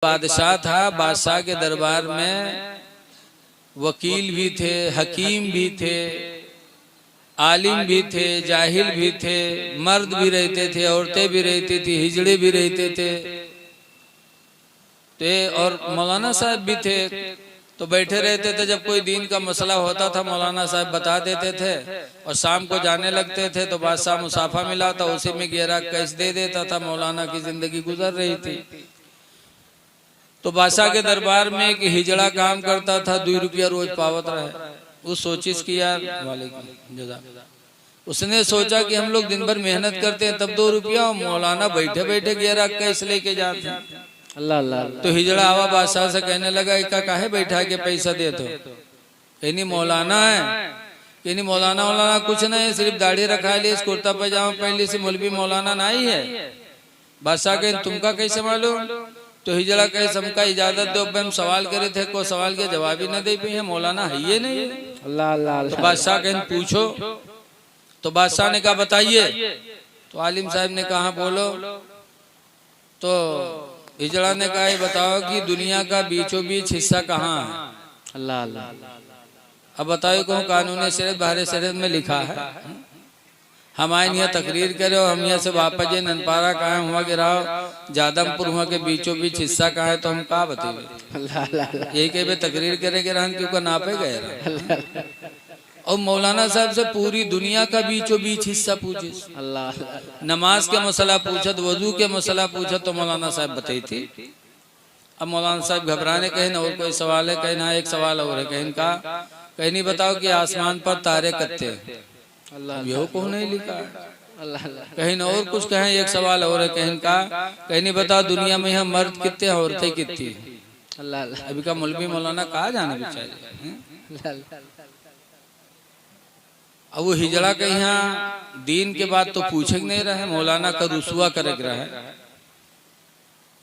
बादशाह था। बादशाह के दरबार में वकील भी थे, हकीम भी थे, आलिम भी थे, जाहिल भी थे, मर्द भी रहते थे, औरतें भी रहती थी, हिजड़े भी रहते थे और मौलाना साहब भी थे। तो बैठे रहते थे, जब कोई दीन का मसला होता था मौलाना साहब बता देते थे और शाम को जाने लगते थे तो बादशाह मुसाफा मिला था, उसी में 11 कैश दे देता था। मौलाना की जिंदगी गुजर रही थी। तो बादशाह के दरबार में एक हिजड़ा काम करता था, 2 रुपया रोज पावत रहे। वो सोचिस कि यार उसने सोचा कि हम लोग दिन भर मेहनत करते हैं तब 2 रुपया, मौलाना बैठे बैठे 11 कैश लेके जाते हैं। अल्लाह अल्लाह। तो हिजड़ा आवा बादशाह से कहने लगा, इका काहे बैठा के पैसा दे दो? कहनी मौलाना है। कहनी मौलाना मौलाना कुछ नहीं, सिर्फ दाढ़ी रखा ली, कुर्ता पैजामा पहन ली, से मौलवी मौलाना नहीं है। बादशाह कहे तुमका कैसे मालूम? तो हिजड़ा कहे हमका इजाजत दो, हम सवाल करे थे, को सवाल के जवाब ही न दे पाए, मौलाना है ये नहीं। अल्लाह अल्लाह। तो बादशाह कहे पूछो। तो बादशाह ने कहा बताइए। तो आलिम साहब ने कहा बोलो। तो हिजड़ा ने कहा बताओ कि दुनिया का बीचों बीच हिस्सा कहाँ है? अल्लाह अल्लाह। अब बताओ कौन कानून शरीयत बाहर शरीयत में लिखा है? हम आए यहाँ तकरीर करे और हम यहाँ से वापस जे ननपारा कहाँ हुआ गिराओ जादमपुर हुआ के बीचों बीच हिस्सा कहाँ है, तो हम कहा बताइए? यही कहे तकरीर करेंगे रहन क्यों नापे गए। और मौलाना साहब से पूरी दुनिया का बीचों बीच हिस्सा पूछे। अल्लाह। नमाज के मसला पूछत, वजू के मसला पूछत, तो मौलाना साहब बताई थी। अब मौलाना साहब घबराने कहे ना और कोई सवाल है? कहे ना एक सवाल और है। कहीं का कहीं नहीं बताओ कि आसमान पर तारे कत्ते? अल्लाह यो को नहीं लिखा। अल्लाह। कहीं ना और कुछ कहें, एक सवाल और है। कहीं का कहीं नहीं बताओ दुनिया में यहाँ मर्द कितने औरतें कितनी? अल्लाह अल्लाह। अभी का मौलवी मौलाना कहा जाने बेचारे। अब वो हिजड़ा के यहाँ दीन के बाद तो पूछे नहीं रहे, मौलाना का रुसवा करे रहे।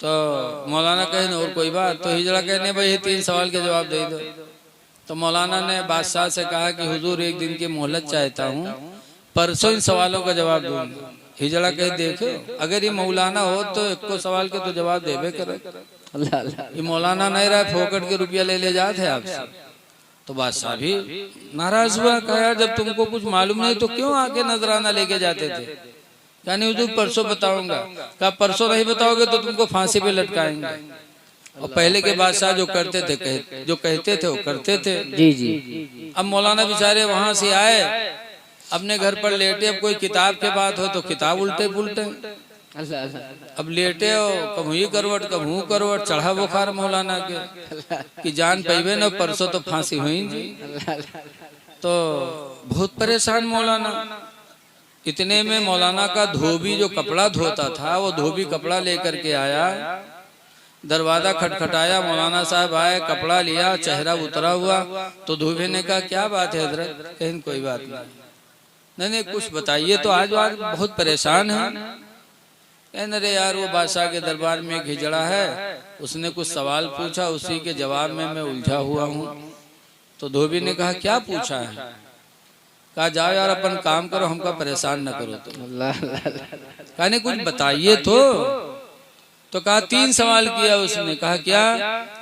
तो मौलाना कहे और कोई बात? तो हिजड़ा कहने भाई 3 सवाल के जवाब दे दो। तो मौलाना ने बादशाह से कहा कि हुजूर एक दिन की मोहलत चाहता हूँ, परसों इन सवालों का जवाब दूंगा। हिजड़ा कहे देखो अगर ये मौलाना हो तो एक को सवाल के तो जवाब देवे करे। अल्लाह अल्लाह। ये मौलाना नहीं रहा, फोकट के रुपया ले जाते आपसे। तो बादशाह भी नाराज हुआ, कहा जब तुमको कुछ मालूम नहीं तो क्यों आके नजराना लेके जाते थे? यानी हुजूर परसों बताऊंगा। कहा परसों नहीं बताओगे तो तुमको फांसी पे लटकाएंगे। और पहले के बादशाह जो करते थे जो कहते थे वो करते थे। जी जी। अब मौलाना बेचारे वहां से आए, अपने घर पर लेटे। अब कोई किताब के बात हो तो किताब उल्टे पुलटे। अल्लाह अल्लाह। अब लेटे हो कब हुई करवट कब हूँ करवट, चढ़ा बुखार मौलाना के कि जान पैबे न परसों तो फांसी हुई जी। तो बहुत परेशान मौलाना। इतने में मौलाना का धोबी जो कपड़ा धोता था वो धोबी कपड़ा लेकर के आया। दरवाजा खटखटाया, मौलाना साहब आए, कपड़ा लिया, चेहरा उतरा हुआ। तो धोबी ने कहा क्या बात है हजरत? कहीं कोई बात नहीं। नहीं कुछ बताइए। तो आज बहुत परेशान है। कहने रे यार वो बादशाह के दरबार में एक हिजड़ा है, उसने कुछ सवाल पूछा, उसी के जवाब में मैं उलझा हुआ हूँ। तो धोबी ने कहा क्या पूछा है? कहा जाओ यार अपन काम करो, हमका परेशान न करो। तो अल्लाह। कहने कुछ बताइए तो कहा 3 सवाल किया उसने। कहा क्या?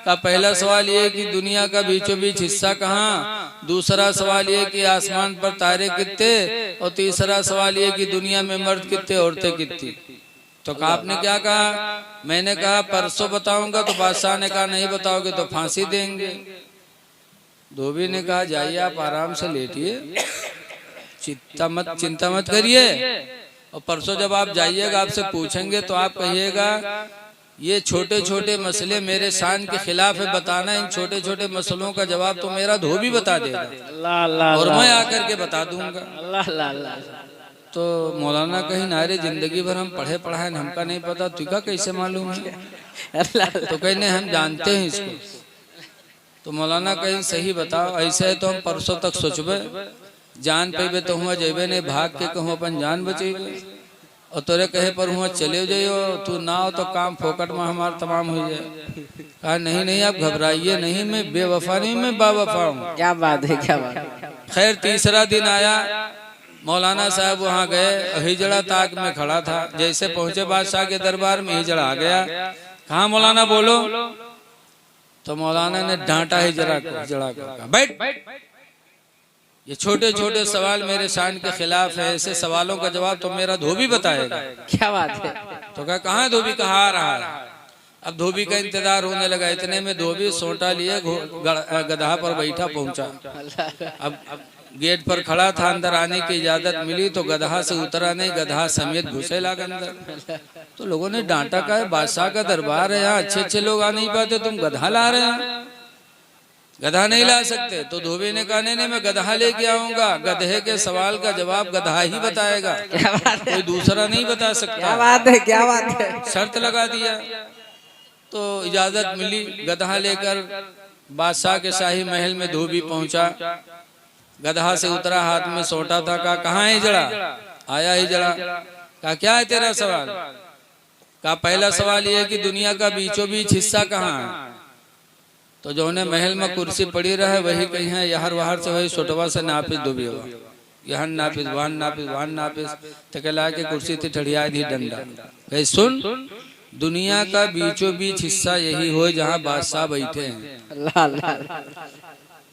कहा पहला सवाल ये कि दुनिया का बीचों बीच हिस्सा कहाँ, दूसरा सवाल ये कि आसमान पर तारे कितने, और तीसरा सवाल ये कि दुनिया में मर्द कितने औरतें कितनी। तो कहा आपने क्या कहा? मैंने कहा परसों बताऊंगा। तो बादशाह ने कहा नहीं बताओगे तो फांसी देंगे। धोबी ने कहा जाइए आप आराम से लेटिए, चिंता मत करिए, और परसों जब आप जाइएगा आपसे पूछेंगे तो आप कहिएगा ये छोटे छोटे मसले मेरे शान के खिलाफ है, बताना इन छोटे छोटे मसलों का जवाब तो मेरा धोबी बता देगा। अल्लाह अल्लाह। और मैं आकर के बता दूंगा। अल्लाह अल्लाह। तो मौलाना कहीं नारे जिंदगी भर हम पढ़े पढ़ाए हमका नहीं पता, तुझका कैसे मालूम है? तो कहने हम जानते हैं इसको। तो मौलाना कहीं सही बताओ, ऐसे है तो हम परसों तक सोचबे, जान पेबे तो हुआ जेबे नहीं, भाग के कहूँ अपन जान बचेबे, और तोरे कहे पर हुआ चले जाइयो, तू ना हो तो काम फोकट में हमारा तमाम हो जाए। कहा नहीं आप घबराइए नहीं, मैं बेवफा नहीं, मैं बावफा हूँ। क्या बात है, क्या बात। खैर तीसरा दिन आया, मौलाना साहब वहाँ गए, हिजड़ा ताक में खड़ा था। जैसे पहुंचे बादशाह के दरबार में, हिजड़ा आ गया। कहा मौलाना बोलो। तो मौलाना ने डांटा ही जरा जड़ा कर, बैठ। ये छोटे छोटे सवाल मेरे शान के खिलाफ है, ऐसे सवालों का जवाब तो मेरा धोबी बताएगा। क्या बात है। तो कहा धोबी कहाँ आ रहा है। अब धोबी का इंतजार होने लगा। इतने में धोबी सोटा लिए गधा पर बैठा पहुंचा। अब गेट पर खड़ा था, अंदर आने की इजाजत मिली तो गधा से उतरा नहीं, गधा समेत घुसे लगा अंदर। तो लोगों ने डांटा, का है बादशाह का दरबार है, यहाँ अच्छे अच्छे लोग आ नहीं पाते, तुम गधा ला रहे हैं, गधा नहीं ला सकते। तो धोबी ने कहा नहीं मैं गधा लेके आऊंगा, गधे के सवाल का जवाब गधा ही बताएगा, कोई दूसरा नहीं बता सकता। क्या बात है, क्या बात है। शर्त लगा दिया। तो इजाजत मिली, गधा लेकर बादशाह के शाही महल में धोबी पहुंचा। गधा से उतरा, हाथ में सोटा था। कहा कहाँ है हिजड़ा। आया हिजड़ा। कहा क्या है तेरा सवाल। कहा पहला सवाल यह है कि दुनिया का बीचों बीच हिस्सा कहाँ है। तो जो ने महल में कुर्सी पड़ी रहे वही कहीं है, यहर वहर से वही सोटवा से नापिस धोबी होगा, यहाँ नापिस वान नापिस वान नापिस तकला के कुर्सी थी ठड़िया दी डंडा। कही सुन, दुनिया का बीचों बीच हिस्सा यही हो जहाँ बादशाह बैठे हैं।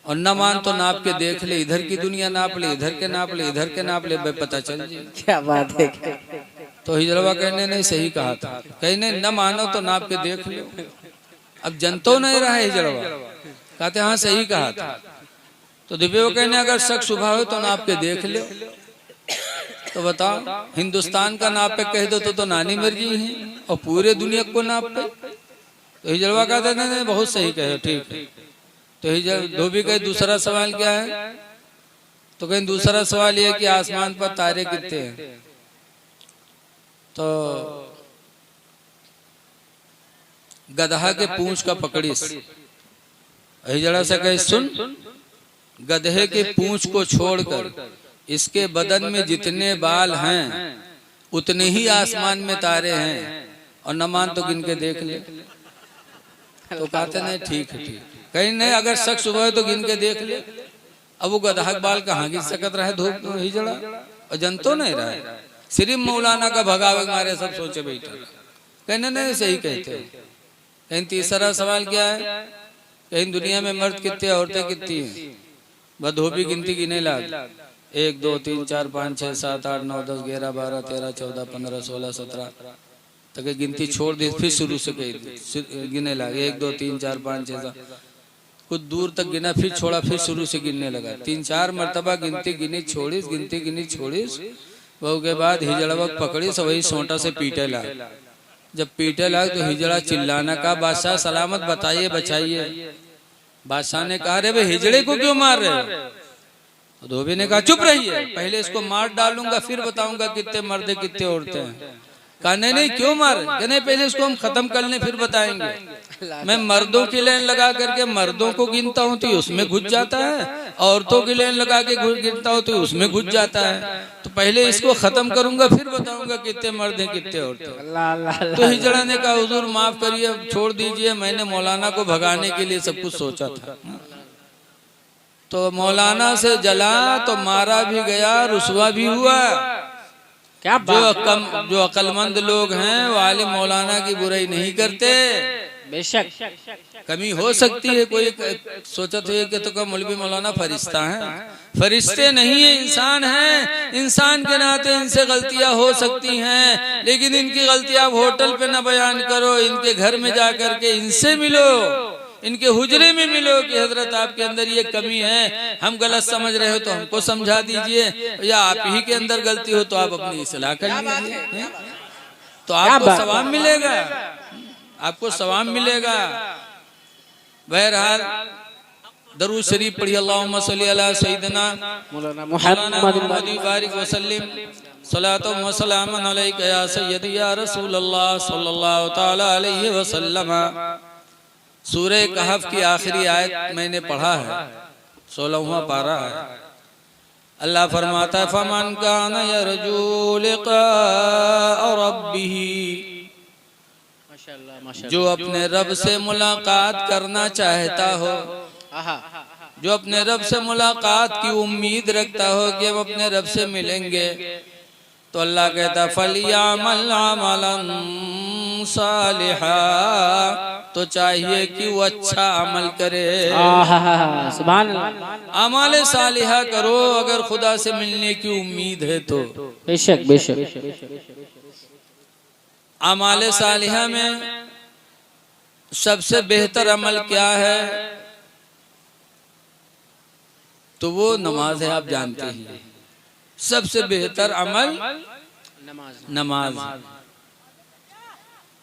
और न मान तो नाप के देख ले, इधर की दुनिया नाप ले, इधर के नाप ले, इधर के नाप ले, पता चल जाए। क्या बात है। तो हिजड़वा कहने नहीं सही कहा था। कहने न मानो तो नाप के देख लो। अब जनतो नहीं रहा है हिजड़वा। कहते हाँ सही कहा था। तो दिव्य कहने अगर शक शुभा हो तो नाप के देख लो। तो बताओ, हिंदुस्तान का नाप पे कह दो तो नानी मर्जी है, और पूरे दुनिया को नाप पे। तो हिजड़वा कहते नहीं बहुत सही कहे, ठीक है। तो धोबी कहे दूसरा सवाल क्या है। तो कहीं दूसरा सवाल ये कि आसमान पर तारे कितने हैं। तो गधा के पूंछ का पकड़िस। हिजड़ा से कहे सुन, गधे के पूंछ को छोड़कर इसके बदन में जितने बाल हैं उतने ही आसमान में तारे हैं, और न मान तो गिन के देख ले। तो कहते नहीं ठीक है, ठीक। कहीं नहीं अगर शक सुबह है तो गिन के देख ले। अब वो गधा बाल कहाँ गिन सकत रहा है धूप हिजड़ा, और जनतो नहीं रहा है। सिर्फ मौलाना का भगावे मारे सब सोचे बैठे। कहने नहीं सही कहते। कहीं तीसरा सवाल क्या है। कहीं दुनिया में मर्द कितने औरतें कितनी हैं। वह धोबी गिनती गिने लाग, 1 2 3 4 5 6 7 8 9 10 11 12 13 14 15 16 17 तक गिनती छोड़ दी। फिर शुरू से गिने लगा 1 2 3 4 5 6 7, कुछ दूर तक गिना, फिर छोड़ा, फिर शुरू से गिनने लगा। 3-4 मरतबा गिनती गिनी छोड़ीस, गिनती गिनी छोड़ीस। वो के बाद हिजड़वा पकड़ी से वही सोटा से पीटे लगा। जब पीटे लगा तो हिजड़ा चिल्लाना का बादशाह सलामत बताइए बचाइए। बादशाह ने कहा रे भाई हिजड़े को क्यों मार रहे हो। तो धोबी ने कहा चुप रहिए, पहले इसको मार डालूंगा फिर बताऊंगा कितने मर्द कितने औरतें हैं। कहा नहीं क्यों मार। नहीं पहले इसको हम खत्म कर लें फिर बताएंगे। मैं मर्दों की लाइन लगा करके मर्दों को गिनता हूँ तो उसमें घुस जाता है, औरतों की लाइन लगा के गिनता हूँ तो उसमें घुस जाता है। तो पहले इसको खत्म करूंगा फिर बताऊंगा कितने मर्द हैं कितने औरतें। तो हिजड़ा ने कहा हुजूर माफ करिए, छोड़ दीजिए, मैंने मौलाना को भगाने के लिए सब कुछ सोचा था। तो मौलाना से जला तो मारा भी गया, रुसवा भी हुआ। क्या जो अक्लमंद लोग हैं वो आलिम मौलाना की बुराई नहीं करते। बेशक कमी हो सकती है, कोई सोचत है कि तो मौलवी मौलाना फरिश्ता है। फरिश्ते नहीं है, इंसान हैं। इंसान के नाते इनसे गलतियां हो सकती हैं, लेकिन इनकी गलतियां आप होटल पे न बयान करो, इनके घर में जा करके इनसे मिलो, इनके हुजरे में मिलो कि हजरत आपके अंदर ये कमी है, हम गलत समझ रहे हो तो हमको समझा दीजिए, या आप ही के अंदर गलती हो तो आप अपनी इस्लाह कर लीजिए, तो आपको सवाब मिलेगा, आपको सवाब मिलेगा। बहरहाल दरूद शरीफ पढ़िए, अल्लाहुम्मा सल्ली अला सय्यिदना मौलाना मुहम्मद बारिक वसल्लिम सलातो व सलामन अलैका या सय्यदी या रसूल अल्लाह सल्लल्लाहु तआला अलैहि वसल्लम। सूरह कहफ की आखिरी आयत मैंने पढ़ा है, 16वां पारा है। अल्लाह फरमाता है फमन कान यरजू लिका रब्बिही, जो अपने रब से मुलाकात करना चाहता हो, जो अपने रब से मुलाकात की उम्मीद रखता हो कि हम अपने रब से मिलेंगे, तो अल्लाह कहता फलियामल अमलन सालिहा, तो चाहिए कि वो अच्छा अमल करे। सुभान अल्लाह। अमल सालिहा करो अगर खुदा से मिलने की उम्मीद है तो। बेशक बेशक। अमल सालिहा में सबसे बेहतर अमल क्या है? तो वो नमाज है, आप जानते हैं। सबसे बेहतर अमल नमाज।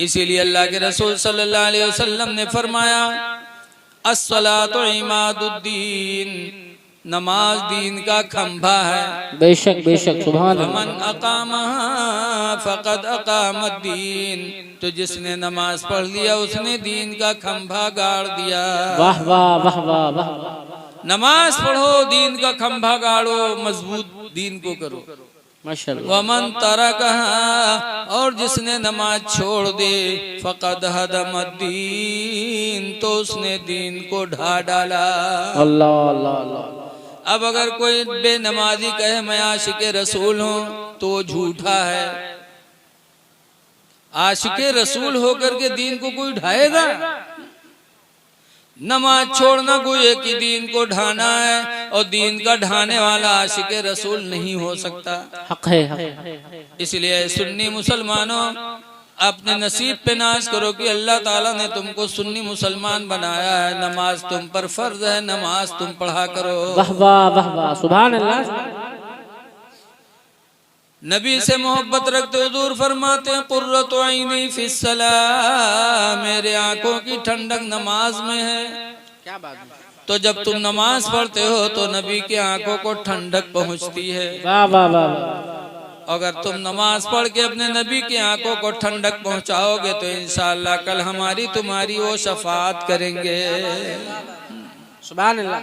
इसीलिए अल्लाह के रसूल सल्लल्लाहु अलैहि वसल्लम ने फरमाया अस्सलातु इमादुद्दीन, नमाज दीन का खंभा है। बेशक बेशक। सुभान अल्लाह। मन अकामहा फकद अकामद्दीन, तो जिसने नमाज पढ़ लिया उसने दीन का खंभा गाड़ दिया। वाह वाह वाह वाह वाह। नमाज पढ़ो, दीन का खंभा गाड़ो, मजबूत दीन को करो। माशाअल्लाह। वमन तरकहा, और जिसने नमाज छोड़ दे फकद हदमद्दीन, तो उसने दीन को ढा डाला। अल्लाह अल्लाह अल्लाह। अब अगर कोई बेनमाजी कहे मैं आशिके रसूल हूं तो वो झूठा है। आशिके रसूल होकर के दीन को कोई ढाएगा? नमाज छोड़ना गोये कि दीन को ढाना है, और दीन का ढाने वाला आशिके रसूल नहीं हो सकता। हक है। इसलिए सुन्नी मुसलमानों, अपने नसीब पे नाज करो कि अल्लाह ताला ने तुमको सुन्नी मुसलमान बनाया है। नमाज तुम पर फर्ज है, नमाज तुम पढ़ा करो। वाह वाह वाह वाह। सुभान अल्लाह। नबी से मोहब्बत रखते हुजूर फरमाते हैं कुर्रतु ऐनी फिस्सलाह, मेरे आंखों की ठंडक नमाज में है। क्या बात है। तो जब तुम नमाज पढ़ते हो तो नबी की आंखों को ठंडक पहुंचती है। वाह वाह वाह। अगर तुम नमाज पढ़ के अपने नबी की आंखों को ठंडक पहुंचाओगे तो इंशाअल्लाह कल हमारी तुम्हारी वो शफाअत करेंगे। सुभान अल्लाह।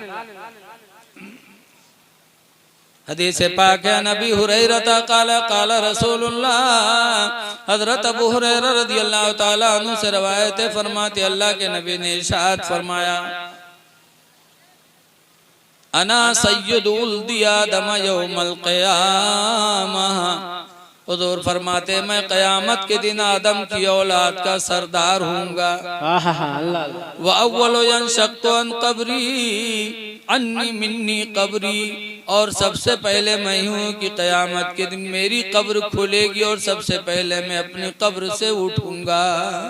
हदीस पाक है नबी हुरैरा काला काला रसूलुल्लाह, हजरत अबू हुरैरा रदियल्लाहु ताला अन्हु से रवायत है, फरमाते अल्लाह के नबी ने इरशाद फरमाया अना सय्यदुल आदम यौमल क़यामह, हुजूर फरमाते मैं क़यामत के दिन आदम की औलाद का सरदार हूँगा। व अव्वलु यंशक्कु अन क़ब्री अन्नी मिन्नी क़ब्री, और सबसे पहले मैं हूँ कि क़यामत के दिन मेरी कब्र खुलेगी और सबसे पहले मैं अपनी कब्र से उठूंगा।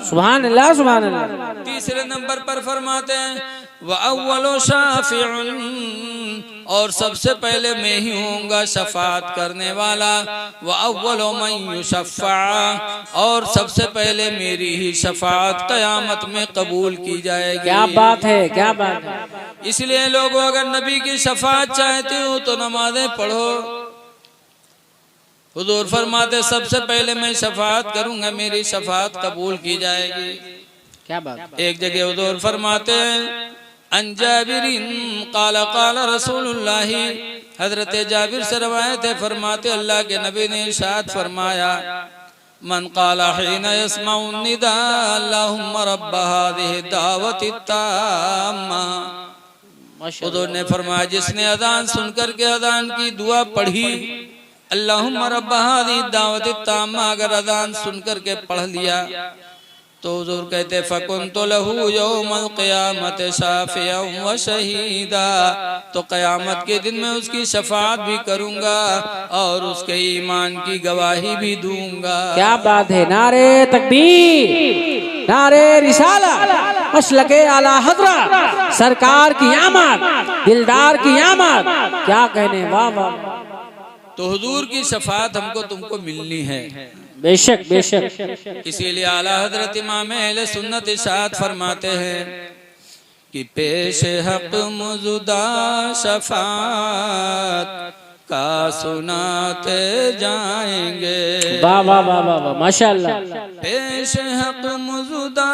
सुभान अल्लाह सुभान अल्लाह। तीसरे नंबर पर फरमाते हैं व अव्वलु शाफ़िउन, और सबसे पहले मैं ही होऊंगा शफात करने वाला। व अव्वलु मन युशफ़्फ़ा, और सबसे पहले मेरी ही शफात क़यामत में कबूल की जाएगी। क्या बात है, क्या बात है। इसलिए लोगों अगर नबी की शफात चाहते हो तो नमाजें पढ़ो। हुजूर फरमाते सबसे पहले मैं शफात करूंगा, मेरी शफात कबूल की जाएगी। क्या बात। एक जगह हुजूर फरमाते हैं अन जाबिरिन काला काला रसूलुल्लाह, हजरत जाबिर से रवायत है, फरमाते अल्लाह के नबी ने इरशाद फरमाया मन काला हिना यस्माउ निदा अल्लाहुम्मा रब्ब हादिहि दावति ताम्मा, हुजूर ने फरमाया जिसने अजान सुनकर के अजान की दुआ पढ़ी अल्लाहुम्मा रब्ब हादिहि दावति ताम्मा, अगर अजान सुनकर के पढ़ लिया तो हुजूर कहते फकुन्तु लहू यौमल क़यामत शाफ़िअन व शहीदा, तो क़यामत के दिन में उसकी शफाअत भी करूंगा और उसके ईमान की गवाही भी दूंगा। क्या बात है। नारे तकबीर, नारे रिसालत, मसलके आला हज़रत सरकार की आमद, दिलदार की आमद, क्या कहने। वाह वाह। तो हुजूर की शफाअत हमको तुमको मिलनी है। बेशक बेशक। इसीलिए आला हजरत इमाम अहले सुन्नत इरशाद फरमाते हैं कि पेश हक मौजूदा शफाअत का सुनाते जाएंगे। वाह वाह वाह वाह माशाअल्लाह। पेश हक मौजूदा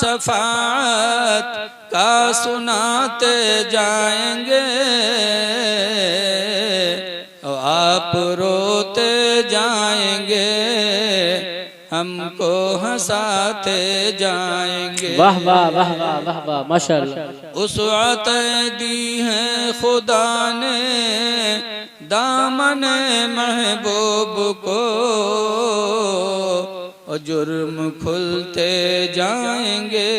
शफाअत का सुनाते जाएंगे, आप रोते जाएंगे हमको हंसाते जाएंगे। वाह वाह वाह वाह वाह वाह माशाअल्लाह। उसअत दी है खुदा ने दामन महबूब को, और जुर्म खुलते जाएंगे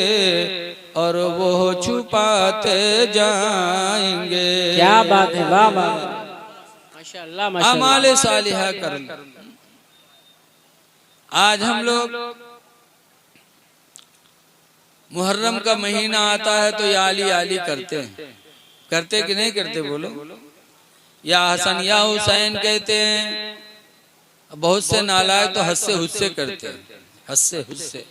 और वो छुपाते जाएंगे। क्या बात है, वाह वाह माशाअल्लाह माशाअल्लाह। अमाल सालिहा कर। आज हम लोग मुहर्रम का महीना आता है तो या अली आली करते हैं, करते कि नहीं करते बोलो? या हसन या हुसैन कहते हैं। बहुत से नालायक तो हस्से हुस्से करते हैं, हस्से हुस्से।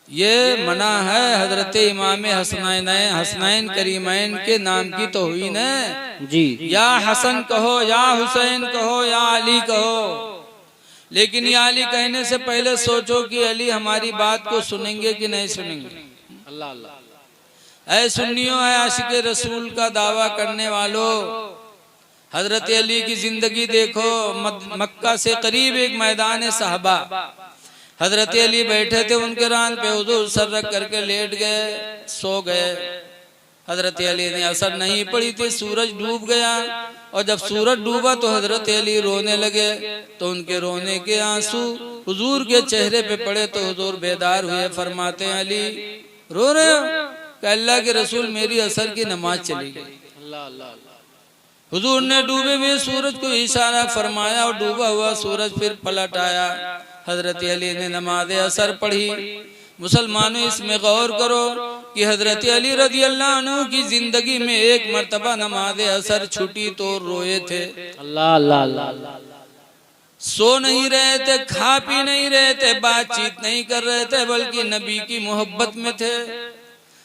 ये मना है। हजरत इमाम हसनैन करीमैन के नाम की तो हुई न जी। या हसन कहो, या हुसैन कहो, या अली कहो, लेकिन ये अली कहने से पहले सोचो कि अली हमारी बात को सुनेंगे कि नहीं सुनेंगे। अल्लाह अल्लाह। ऐ सुन्नियों, है आशिक रसूल का दावा करने वालों, हजरत अली की जिंदगी देखो। मक्का से करीब एक मैदान है साहबा, हजरत अली बैठे थे, उनके रान पे हुजूर सर रख करके लेट गए, सो गए। हजरत अली ने असर नहीं पड़ी थी, सूरज डूब गया, और जब सूरज डूबा तो हजरत अली रोने लगे, तो उनके रोने के आंसू हुजूर के चेहरे पे पड़े, तो हुजूर बेदार हुए। फरमाते हैं अली रो रहे हो? कि अल्लाह के रसूल मेरी असर की नमाज चली गई। अल्लाह अल्लाह। हुजूर ने डूबे हुए सूरज को इशारा फरमाया और डूबा हुआ सूरज फिर पलट आया। हजरत अली ने नमाज असर पढ़ी। मुसलमानों, इसमें गौर करो कि हजरत अली रज़ी अल्लाह अन्हु की जिंदगी में एक मर्तबा नमाज असर छुटी तो रोए थे। अल्लाह अल्लाह अल्लाह। सो नहीं रहे थे, खा पी नहीं रहे थे, बातचीत नहीं कर रहे थे, बल्कि नबी की मोहब्बत में थे।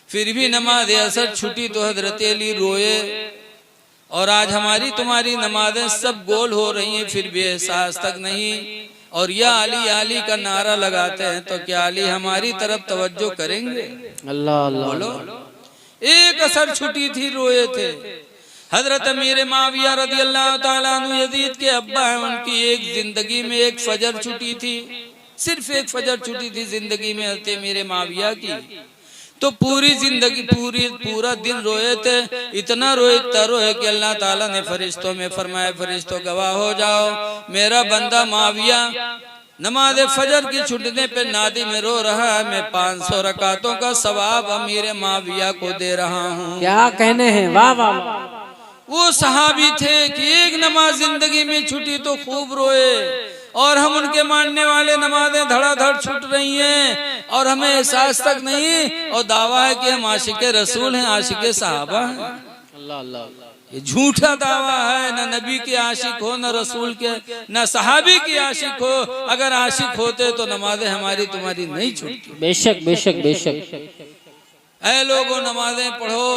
फिर भी नमाज असर छुटी तो हजरत अली रोए। और आज हमारी तुम्हारी नमाजें सब गोल हो रही हैं, फिर भी एहसास तक नहीं। और या अली अली का नारा लगाते हैं, तो क्या अली हमारी तरफ तवज्जो करेंगे? अल्लाह अल्लाह। बोलो। एक असर छुटी थी, रोए थे। हजरत अमीर माविया रज़ी अल्लाह ताला अन्हु यजीद के अब्बा हैं, उनकी एक जिंदगी में एक फजर छुटी थी, सिर्फ एक फजर छुटी थी जिंदगी में हजरत अमीर माविया की। तो पूरी जिंदगी पूरा दिन रोए थे। इतना रोए कि अल्लाह ताला ने फरिश्तों में फरमाया, फरिश्तों गवाह हो जाओ, मेरा बंदा माविया नमाज फजर की छुटने पे नादी में रो रहा है। मैं 500 रकातों का सवाब अमीर माविया को दे रहा हूँ। क्या कहने हैं, वाह वाह। वो सहाबी थे कि एक नमाज जिंदगी में छुटी तो खूब रोए, और हम उनके मानने वाले नमाजें धड़ाधड़ छूट रही हैं और हमें एहसास तक नहीं, और दावा है कि हम आशिक रसूल हैं, आशिक सहाबा हैं। अल्लाह अल्लाह। ये झूठा दावा है। न नबी के आशिक हो, न रसूल के, न सहाबी के आशिक हो। अगर आशिक होते तो नमाजें हमारी तुम्हारी नहीं छूटती। बेशक बेशक बेशक। ऐ लोगों, नमाजें पढ़ो।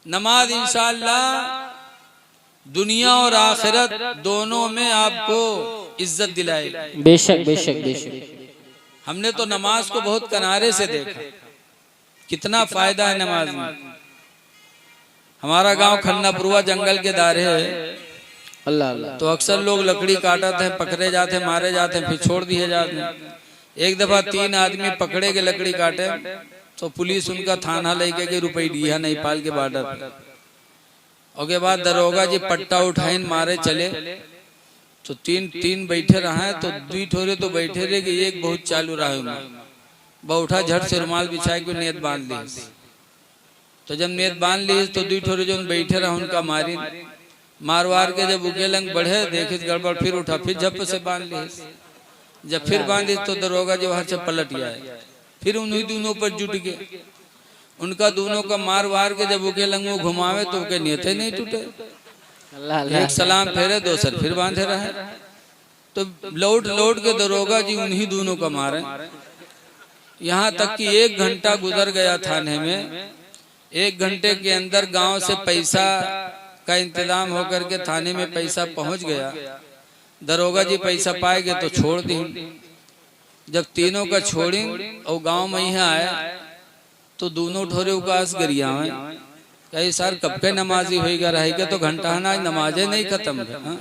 नमाज इंशाअल्लाह दुनिया और आखिरत दोनों में आपको इज्जत दिलाएगी। बेशक बेशक बेशक। हमने तो नमाज को बहुत किनारे से देखा, कितना फायदा है नमाज में। हमारा गांव खन्नापुरवा जंगल के दायरे है। अल्लाह अल्लाह। तो अक्सर लोग लकड़ी काटते हैं, पकड़े जाते हैं, मारे जाते हैं, फिर छोड़ दिए जाते हैं। एक दफा 3 आदमी पकड़े के लकड़ी काटे, तो पुलिस उनका थाना लेके गई रुपईडीहा नेपाल के बॉर्डर पर। उसके बाद दरोगा जी पट्टा उठाइन मारे चले, तो तीन बैठे रहा, तो 2 ठोरे तो बैठे रहे कि एक बहुत चालू रहा। बहुठा झट से रुमाल बिछा के नेत बांध ली। तो जब नेत बांध ली तो 2 ठोरे जो बैठे रहा उनका मारी, मारवार के जब उके लंग बढ़े, देखे गड़बड़, फिर उठा, फिर झप से बांध ली। जब फिर बांधी तो दरोगा जी वहां से पलट गया, फिर उन्हीं दोनों पर जुट गए। उनका दोनों का मार वार के जब उके लंग वो घुमावे तो उनके नेते नहीं टूटे। एक सलाम फेरे, 2 सर फिर बांधे रहे। तो लौट के दरोगा जी उन्हीं दोनों का मारे। यहाँ तक कि 1 घंटा गुजर गया थाने में। 1 घंटे के अंदर गांव से पैसा का इंतजाम होकर के थाने में पैसा पहुंच गया। दरोगा जी पैसा पाए गए तो छोड़ दी। जब तीनों का छोड़ी और गांव में यहाँ आया तो दोनों ठोरे उकास गरिया में, सर कब के नमाजी होगा रहेगा, तो घंटा ना नमाजे नहीं खत्म है।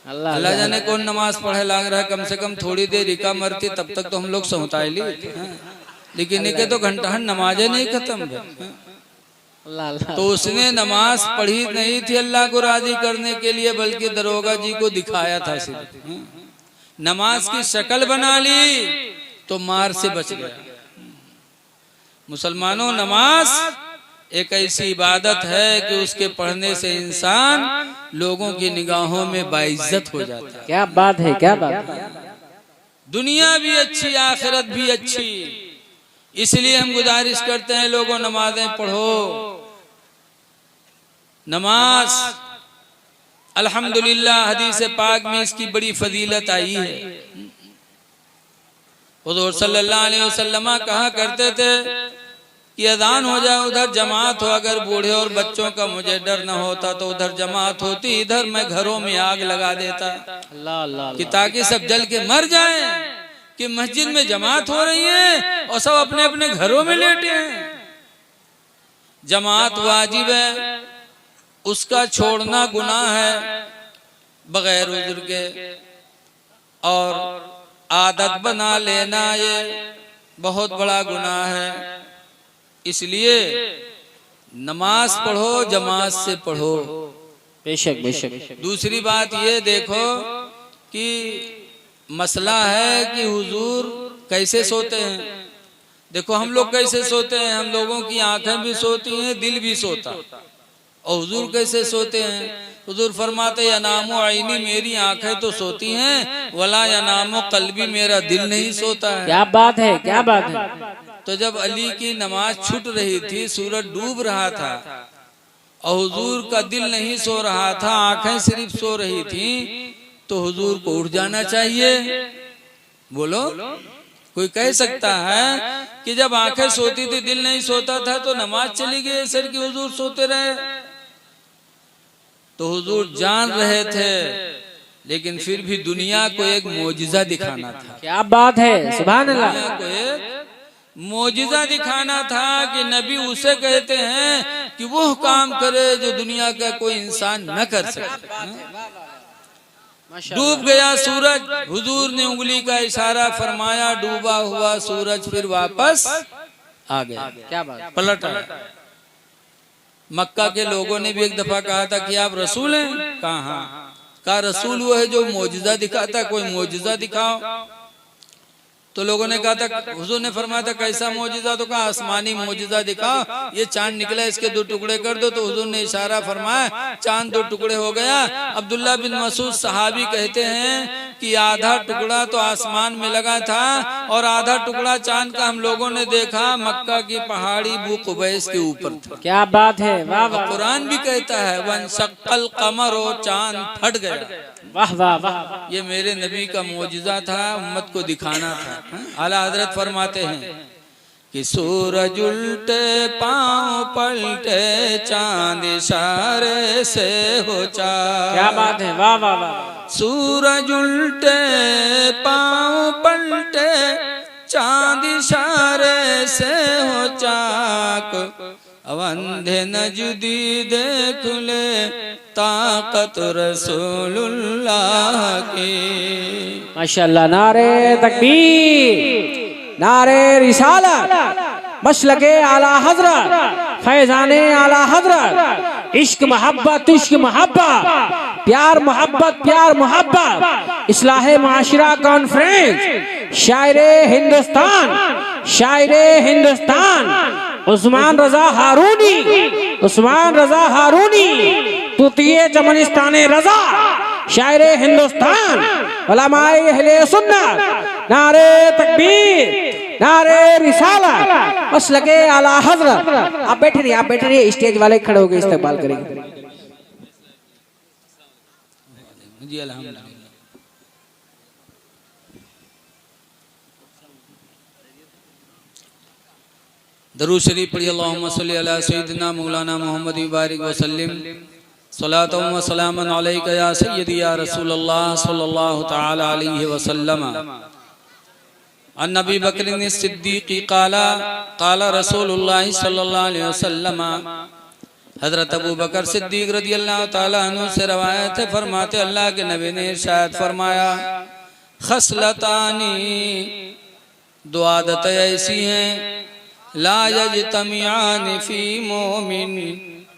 अल्लाह अल्लाह जाने कौन नमाज पढ़े लाग रहा है, कम से कम थोड़ी देर रिका मरती तब तक तो हम लोग सहुताई ली, लेकिन इनके तो घंटा नमाजें नहीं खत्म है। अल्लाह तो उसने नमाज पढ़ी नहीं थी अल्लाह को राजी करने के लिए, बल्कि दरोगा जी को दिखाया था सिर्फ। नमाज की शक्ल बना ली तो मार से बच गया। मुसलमानों, नमाज एक ऐसी इबादत है कि उसके पढ़ने से इंसान लोगों की निगाहों में बाइज्जत हो जाता है। क्या बात है, क्या बात है। दुनिया भी अच्छी, आखिरत भी अच्छी। इसलिए हम गुजारिश करते हैं लोगों, नमाजें पढ़ो। नमाज अल्हम्दुलिल्लाह हदीस पाक में इसकी बड़ी फजीलत आई है। हुजूर सल्लल्लाहु अलैहि वसल्लम कहा करते थे कि अजान हो जाए उधर जमात हो, अगर बूढ़े और बच्चों का मुझे डर न होता तो उधर जमात होती, इधर मैं घरों में आग लगा देता अल्लाह अल्लाह कि ताकि सब जल के मर जाएं, कि मस्जिद में जमात हो रही है और सब अपने अपने घरों में लेटे हैं। जमात वाजिब है, उसका छोड़ना गुनाह है बगैर उज़्र के, और आदत बना लेना ये बहुत बड़ा गुनाह है। इसलिए नमाज पढ़ो, जमात से पढ़ो। बेशक बेशक। दूसरी बात ये देखो कि मसला है कि हुजूर कैसे सोते हैं। देखो हम लोग कैसे सोते हैं, हम लोगों की आंखें भी सोती हैं, दिल भी सोता, और हुजूर कैसे सोते हैं। हुजूर फरमाते यनामो आईनी, मेरी आंखें तो सोती हैं, वला यनामो कल्बी, मेरा दिल नहीं सोता है। क्या बात है, क्या बात है। तो जब अली की नमाज छूट रही थी, सूरज डूब रहा था और हुजूर का दिल नहीं सो रहा था, आंखें सिर्फ सो रही थी, तो हुजूर को उठ जाना चाहिए। बोलो, कोई कह सकता है कि जब आंखें सोती थी दिल नहीं सोता था तो नमाज चली गई सर की, हुजूर सोते रहे। तो हुजूर जान रहे थे, लेकिन फिर भी दुनिया को एक मोजिजा दिखाना था। क्या बात है, सुभान अल्लाह। दुनिया को एक मोजिजा दिखाना था कि नबी उसे कहते हैं कि वो काम करे जो दुनिया का कोई इंसान न कर सके। डूब गया सूरज, हुजूर ने उंगली का इशारा फरमाया, डूबा हुआ सूरज फिर वापस आ गया। क्या बात, पलट आया। मक्का के लोगों ने भी एक दफा कहा था कि आप रसूल हैं। कहा रसूल वो है जो मोजिजा दिखाता, कोई मोजिजा दिखाओ। तो लोगों ने कहा था, हुजूर ने फरमाया था कैसा मोजिजा, तो कहा आसमानी मोजिजा दिखाओ, ये चांद निकला इसके 2 टुकड़े कर दो। तो हुजूर ने इशारा फरमाया, चांद 2 टुकड़े हो गया। अब्दुल्ला बिन मसूद सहाबी कहते हैं कि आधा टुकड़ा तो आसमान में लगा था और आधा टुकड़ा चांद का हम लोगों ने देखा मक्का की पहाड़ी बू कुबैस के ऊपर था। क्या बात है, वाह वाह। कुरान भी कहता है वन शक्कल कमर, और चांद फट गया। वाह वाह वाह। ये मेरे नबी का मोजिजा था, उम्मत को दिखाना था। आला हजरत फरमाते हैं कि सूरज उल्टे पांव पलटे, चांद इशारे से हो चाक। क्या बात है, वाह वाह वाह। सूरज उल्टे पांव पलटे, चांद इशारे से हो चाक। अवंधे नजदी देख ले, ताकत रसूलुल्लाह की। माशाअल्लाह। नारे तकबीर, नारे रिसालत, मसलके आला हजरत, फैजाने आला हजरत। इश्क मोहब्बत, इश्क मोहब्बत, प्यार मोहब्बत, प्यार मोहब्बत। इस्लाहे माशरा कॉन्फ्रेंस, शायरे हिंदुस्तान, शायरे हिंदुस्तान उस्मान रजा हारूनी, उस्मान रजा हारूनी, तुतिये चमनिस्ताने रजा, शायरे हिंदुस्तान, उलमाए अहले सुन्नत। नारे तकबीर, नारे रिसालत, मसलके आला हजरत। आप बैठे रहिए, आप बैठे रहिए, स्टेज वाले खड़े होकर इस्तकबाल करेंगे। जी अल्हम्दुलिल्लाह। दरूद शरीफ पढ़िए। अल्लाहुम्मा सल्ली अला सय्यिदिना मौलाना मुहम्मद बारिक वसल्लिम सलातुम व सलामन अलैका या सय्यदी या रसूलल्लाह सल्लल्लाहु तआला अलैहि वसल्लम। अन नबी बकर सिद्दीक़ी क़ाला क़ाला रसूलुल्लाह सल्लल्लाहु अलैहि वसल्लम, हजरत अबू बकर सिद्दीक रज़ी अल्लाह ताला अन्हु से रवायत है, फरमाते अल्लाह के नबी ने इरशाद फरमाया, खसलतानी, दो आदतें ऐसी हैं, ला यजतमियान फी मोमिन,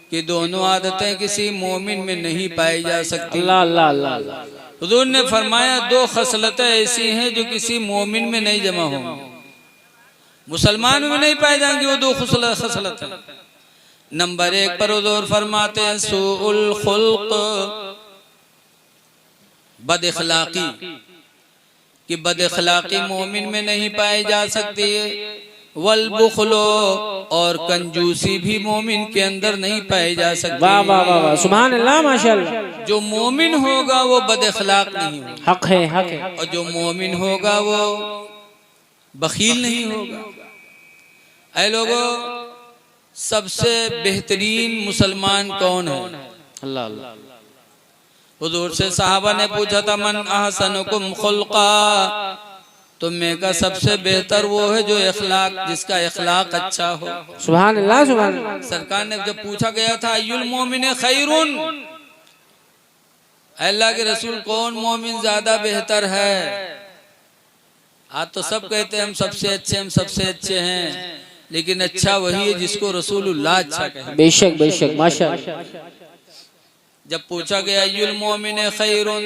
कि दोनों आदतें किसी मोमिन में नहीं पाई जा सकती। अल्लाह अल्लाह अल्लाह। हुजूर ने फरमाया दो खसलतें ऐसी हैं जो किसी मोमिन में नहीं जमा होंगी, मुसलमान में नहीं पाए जाएंगे वो दो खसलतें। नंबर 1 पर हुजूर फरमाते हैं सुउल खुल्क, बद इखलाकी, कि बद इखलाकी मोमिन में नहीं पाई जा सकती है। वल बुखलो, और कंजूसी भी मोमिन के अंदर नहीं पाई जा सकती। वाह वाह वाह वाह, सुभान अल्लाह, माशाअल्लाह। जो मोमिन होगा वो बद इखलाक नहीं होगा, हक है हक है। और जो मोमिन होगा वो बखील नहीं होगा। ऐ लोगों, सबसे बेहतरीन मुसलमान कौन है? अल्लाह अल्लाह। हुजूर से साहबा ने पूछा था, मन अहसनुकुम खुल्का, तुम में का सबसे बेहतर वो है जो इखलाक, जिसका इखलाक अच्छा हो। सुभान अल्लाह सुभान अल्लाह। सरकार ने जब पूछा गया था अय्युल मोमिन खैरुन, अल्लाह के रसूल कौन मोमिन ज्यादा बेहतर है? आज तो सब कहते हैं हम सबसे अच्छे, हम सबसे अच्छे हैं, लेकिन अच्छा वही है जिसको रसूलुल्लाह अच्छा कहे। बेशक बेशक, माशाअल्लाह। जब पूछा गया अय्युल मोमिन खैरुन,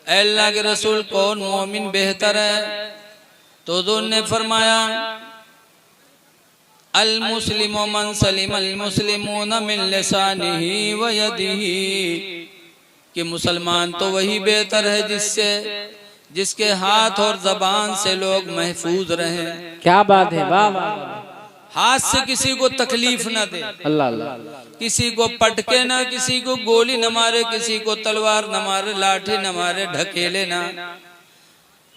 अल्लाह के रसूल कौन मोमिन बेहतर है? तो हुजूर ने फरमाया अल मुस्लिमु मन सलिम अल मुस्लिमून मिन लिसानिही व यदिही, कि मुसलमान तो वही बेहतर है जिसके हाथ और जबान से लोग महफूज रहें। क्या बात है, वाह वाह। हाथ से किसी को तकलीफ न दे, अल्लाह अल्लाह। किसी को पटके ना, किसी को गोली न मारे, किसी को तलवार न मारे, लाठी न मारे, ढकेले ना,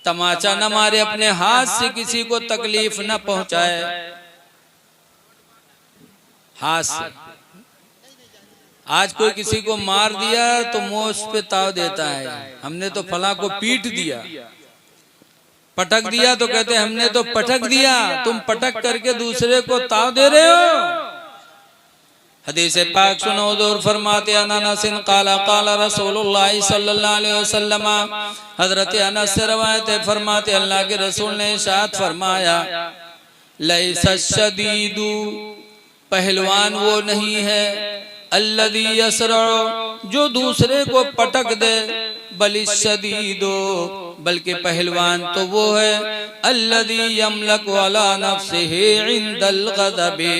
तमाचा न मारे, अपने हाथ से किसी को तकलीफ न पहुंचाए। हाथ से आज कोई किसी को मार दिया तो मुंह उस पे ताव देता है, हमने तो फला को पीट दिया। पटक दिया तो कहते हमने तो पटक दिया। तुम पटक करके दूसरे को ताव दे रहे हो। हदीस पाक सुनो, हुजूर फरमाते अनसिन काला काला रसूलुल्लाह सल्लल्लाहु अलैहि वसल्लम, हजरत अनस से रवायत है, फरमाते अल्लाह के रसूल ने इरशाद फरमाया, लैसा शदीदु, पहलवान वो नहीं है, अल्लज़ी यसरअ, जो दूसरे को पटक दे, बल शदीदो, बल्कि पहलवान तो वो है, अल्लज़ी यमलक अला नफ्सिही इंदल गज़बी,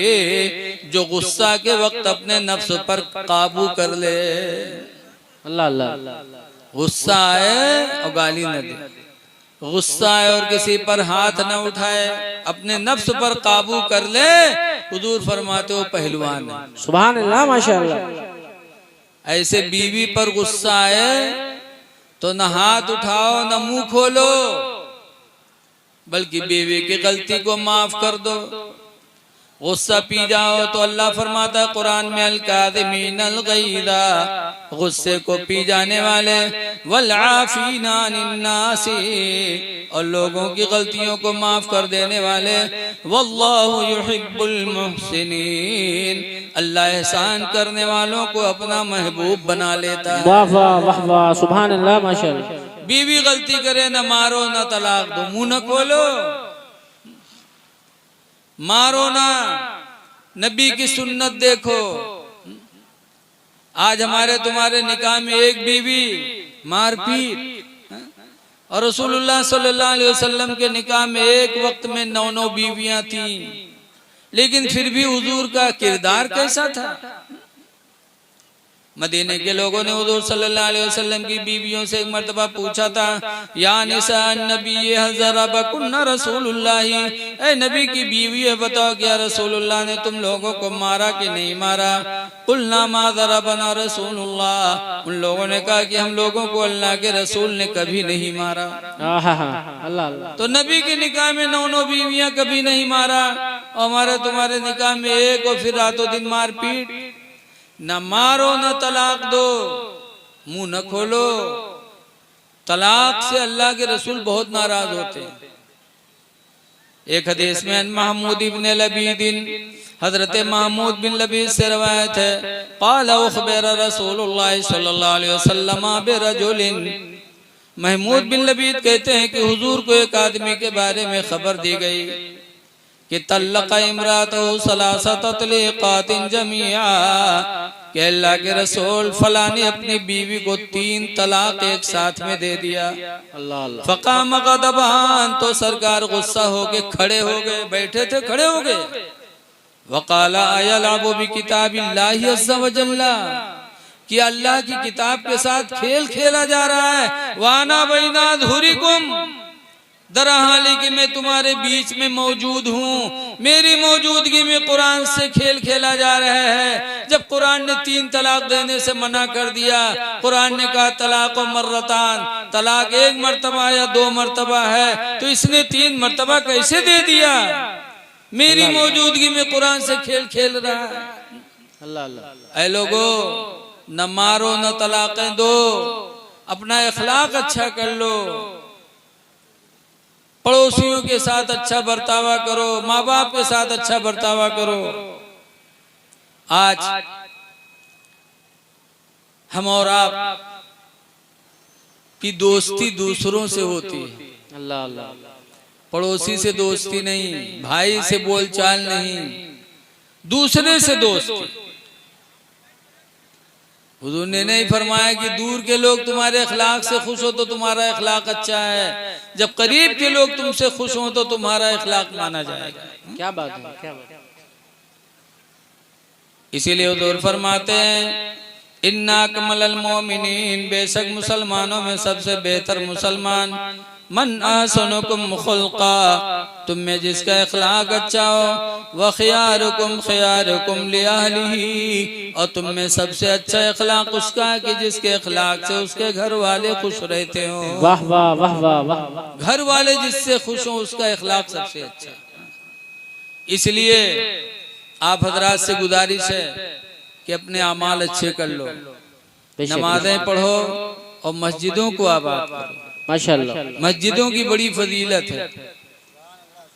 जो गुस्सा के वक्त अपने नफ्स पर काबू कर ले। अल्लाह अल्लाह। गुस्सा आए और गाली न दे, गुस्सा आए और किसी पर हाथ न उठाए, अपने नफ्स पर काबू कर ले, हुजूर फरमाते हो पहलवान है। सुभान अल्लाह, माशाअल्लाह। ऐसे बीवी पर गुस्सा आए तो न हाथ उठाओ न मुंह खोलो, बल्कि बीवी की गलती को माफ कर दो। गुस्सा पी जाओ तो अल्लाह फरमाता है कुरान में, अल काज़िमीन अल गैज़ा, गुस्से को पी जाने वाले, वल आफीना अनिन नासी, और लोगों की गलतियों को माफ कर देने वाले, वल्लाहु युहिब्बुल मुहसिनीन, अल्लाह एहसान करने वालों को अपना महबूब बना लेता है। वाह वाह वाह वाह, सुभान अल्लाह, माशाअल्लाह। बीवी गलती करे न मारो न तलाक दो, मुंह न खोलो, मारो ना, नबी की सुन्नत देखो। आज हमारे तुम्हारे निकाह में एक बीवी मारपीट, और रसूलुल्लाह सल्लल्लाहु अलैहि वसल्लम के निकाह में एक वक्त में 9 बीवियां थी, लेकिन फिर भी हुजूर का किरदार कैसा था। मदीने के लोगों ने हुजूर सल्लल्लाहु अलैहि वसल्लम की बीवियों से एक मर्तबा पूछा था, या निसा नबी हज़रबकुन्ना रसूलुल्लाह, ऐ नबी की बीवी है, बताओ क्या रसूलुल्लाह ने तुम लोगों को मारा कि नहीं मारा? कुलना मा ज़रबना रसूलुल्लाह, उन लोगों ने कहा कि हम लोगों को अल्लाह के रसूल ने कभी नहीं मारा। अल्लाह अल्लाह। तो नबी के निकाह में 9 बीवियां कभी नहीं मारा, और हमारे तुम्हारे निकाह में एक, और फिर रातों दिन मारपीट। न मारो न तलाक दो, मुंह न खोलो। तलाक से अल्लाह के रसूल बहुत नाराज होते हैं। एक हदीस में महमूद इब्न लबीदिन हजरत महमूद बिन लबीद से रवायत है, क़ाल उख़बिर रसूलुल्लाह सल्लल्लाहु अलैहि वसल्लम बिरजुलिन, महमूद बिन लबीद कहते हैं कि हुजूर को एक आदमी के बारे में खबर दी गई कि तल्लक़ा इमरातहु सलासत तलीक़ातिन जमीआ, कि अल्लाह के रसूल फला ने अपनी बीवी को 3 तलाक एक साथ में दे दिया। फ़क़ाम ग़ज़बान, तो सरकार गुस्सा होके खड़े हो गए, बैठे थे खड़े हो गए। वक़ाला अयलअबु बिकिताबिल्लाहि अज़्ज़ा व जल्ला, कि अल्लाह की किताब के साथ खेल खेला जा रहा है। वाना बैना धुरिकुम, दरहाली कि मैं तुम्हारे बीच में मौजूद हूँ, मेरी मौजूदगी में कुरान से खेल खेला जा रहा है। जब कुरान ने 3 तलाक देने से मना कर दिया, कुरान ने कहा तलाक मर्रतान, तलाक 1 मर्तबा या 2 मर्तबा है, तो इसने 3 मर्तबा कैसे दे दिया? मेरी मौजूदगी में कुरान से खेल खेल रहा है। अल्लाह, ऐ लोगो, न मारो न तलाक़ें दो, अपना इखलाक अच्छा कर लो, पड़ोसियों के साथ अच्छा बर्तावा करो, माँ बाप के साथ अच्छा बर्तावा करो। आज हम और आप की दोस्ती दूसरों से होती है, अल्लाह अल्लाह, पड़ोसी से दोस्ती नहीं, भाई से बोलचाल नहीं, दूसरे से दोस्ती। हुजूर ने नहीं फरमाया कि दूर के लोग तुम्हारे अखलाक से खुश हो तो तुम्हारा अखलाक अच्छा है, जब करीब के लोग तुमसे खुश हो तो तुम्हारा अखलाक माना जाएगा। क्या बात है, क्या बात है। इसीलिए हुजूर फरमाते हैं, इन्ना अकमलल मोमिनीन, बेशक मुसलमानों में सबसे बेहतर मुसलमान मन अहसनुकुम खुल्का, तुम में जिसका अखलाक अच्छा हो, व खियारुकुम खियारुकुम लिअहलिही, और तुम में सबसे अच्छा अखलाक उसका है कि जिसके अखलाक से उसके घर वाले खुश रहते हो। वाह वाह वाह वाह वाह, घर वाले जिससे खुश हो उसका अखलाक सबसे अच्छा। इसलिए आप हजरात से गुजारिश है कि अपने अमाल अच्छे कर लो, नमाजें पढ़ो और मस्जिदों को आबाद करो। माशाअल्लाह, मस्जिदों की बड़ी फजीलत है।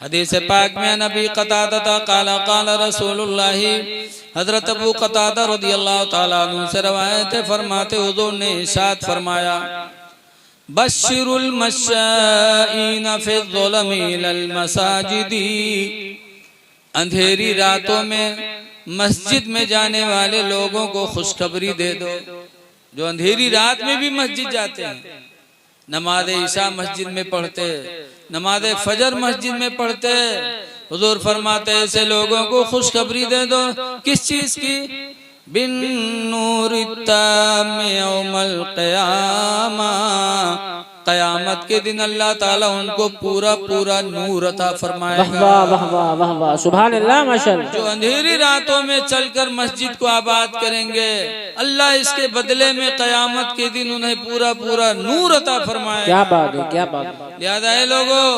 हदीस पाक में नबी क़तादा क़ाला क़ाला रसूलुल्लाह, हजरत अबू क़तादा रज़ियल्लाहु ताला अन्हु से रवायत है, फरमाते हुजूर ने इरशाद फरमाया, बश्शिरुल मश्शाईन फ़िज़्ज़ुलमी इलल मसाजिदी, अंधेरी रातों में मस्जिद में जाने वाले लोगों को खुशखबरी दे दो, जो अंधेरी रात में भी मस्जिद जाते हैं, नमाज ईशा मस्जिद में पढ़ते, नमाज फजर मस्जिद में पढ़ते। हुजूर फरमाते ऐसे लोगों को खुशखबरी दे दो, किस चीज की? बिन नूरि ताम्म यौमल क़यामा, क़यामत के दिन अल्लाह ताला उनको पूरा पूरा नूर अता फरमाएगा। वाह वाह वाह वाह वाह, सुभान अल्लाह, माशाअल्लाह। जो अंधेरी रातों में चलकर मस्जिद को आबाद करेंगे, अल्लाह इसके बदले में क़यामत के दिन उन्हें पूरा पूरा नूर अता फरमाएगा। क्या बात है, क्या बात है। लिहाजा है लोगों,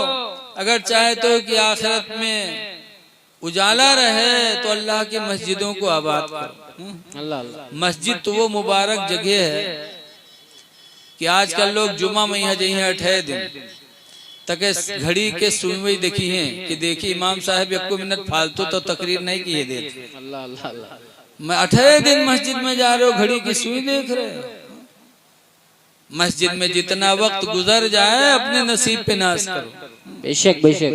अगर चाहे तो कि आखिरत में उजाला रहे तो अल्लाह की मस्जिदों को आबाद करो। अल्लाह अल्लाह, मस्जिद तो वो मुबारक जगह है कि आजकल लोग जुमा में यहाँ जही 8 दिन तक घड़ी के सुई देखी है कि देखिए इमाम साहब 1 मिनट फालतू तो तकरीर नहीं किए देते। अल्लाह अल्लाह अल्लाह, मैं 8 दिन मस्जिद में जा रहे हो, घड़ी की सुई देख रहे हो। मस्जिद में जितना वक्त गुजर जाए अपने नसीब पे नाज करो। बेशक बेशक।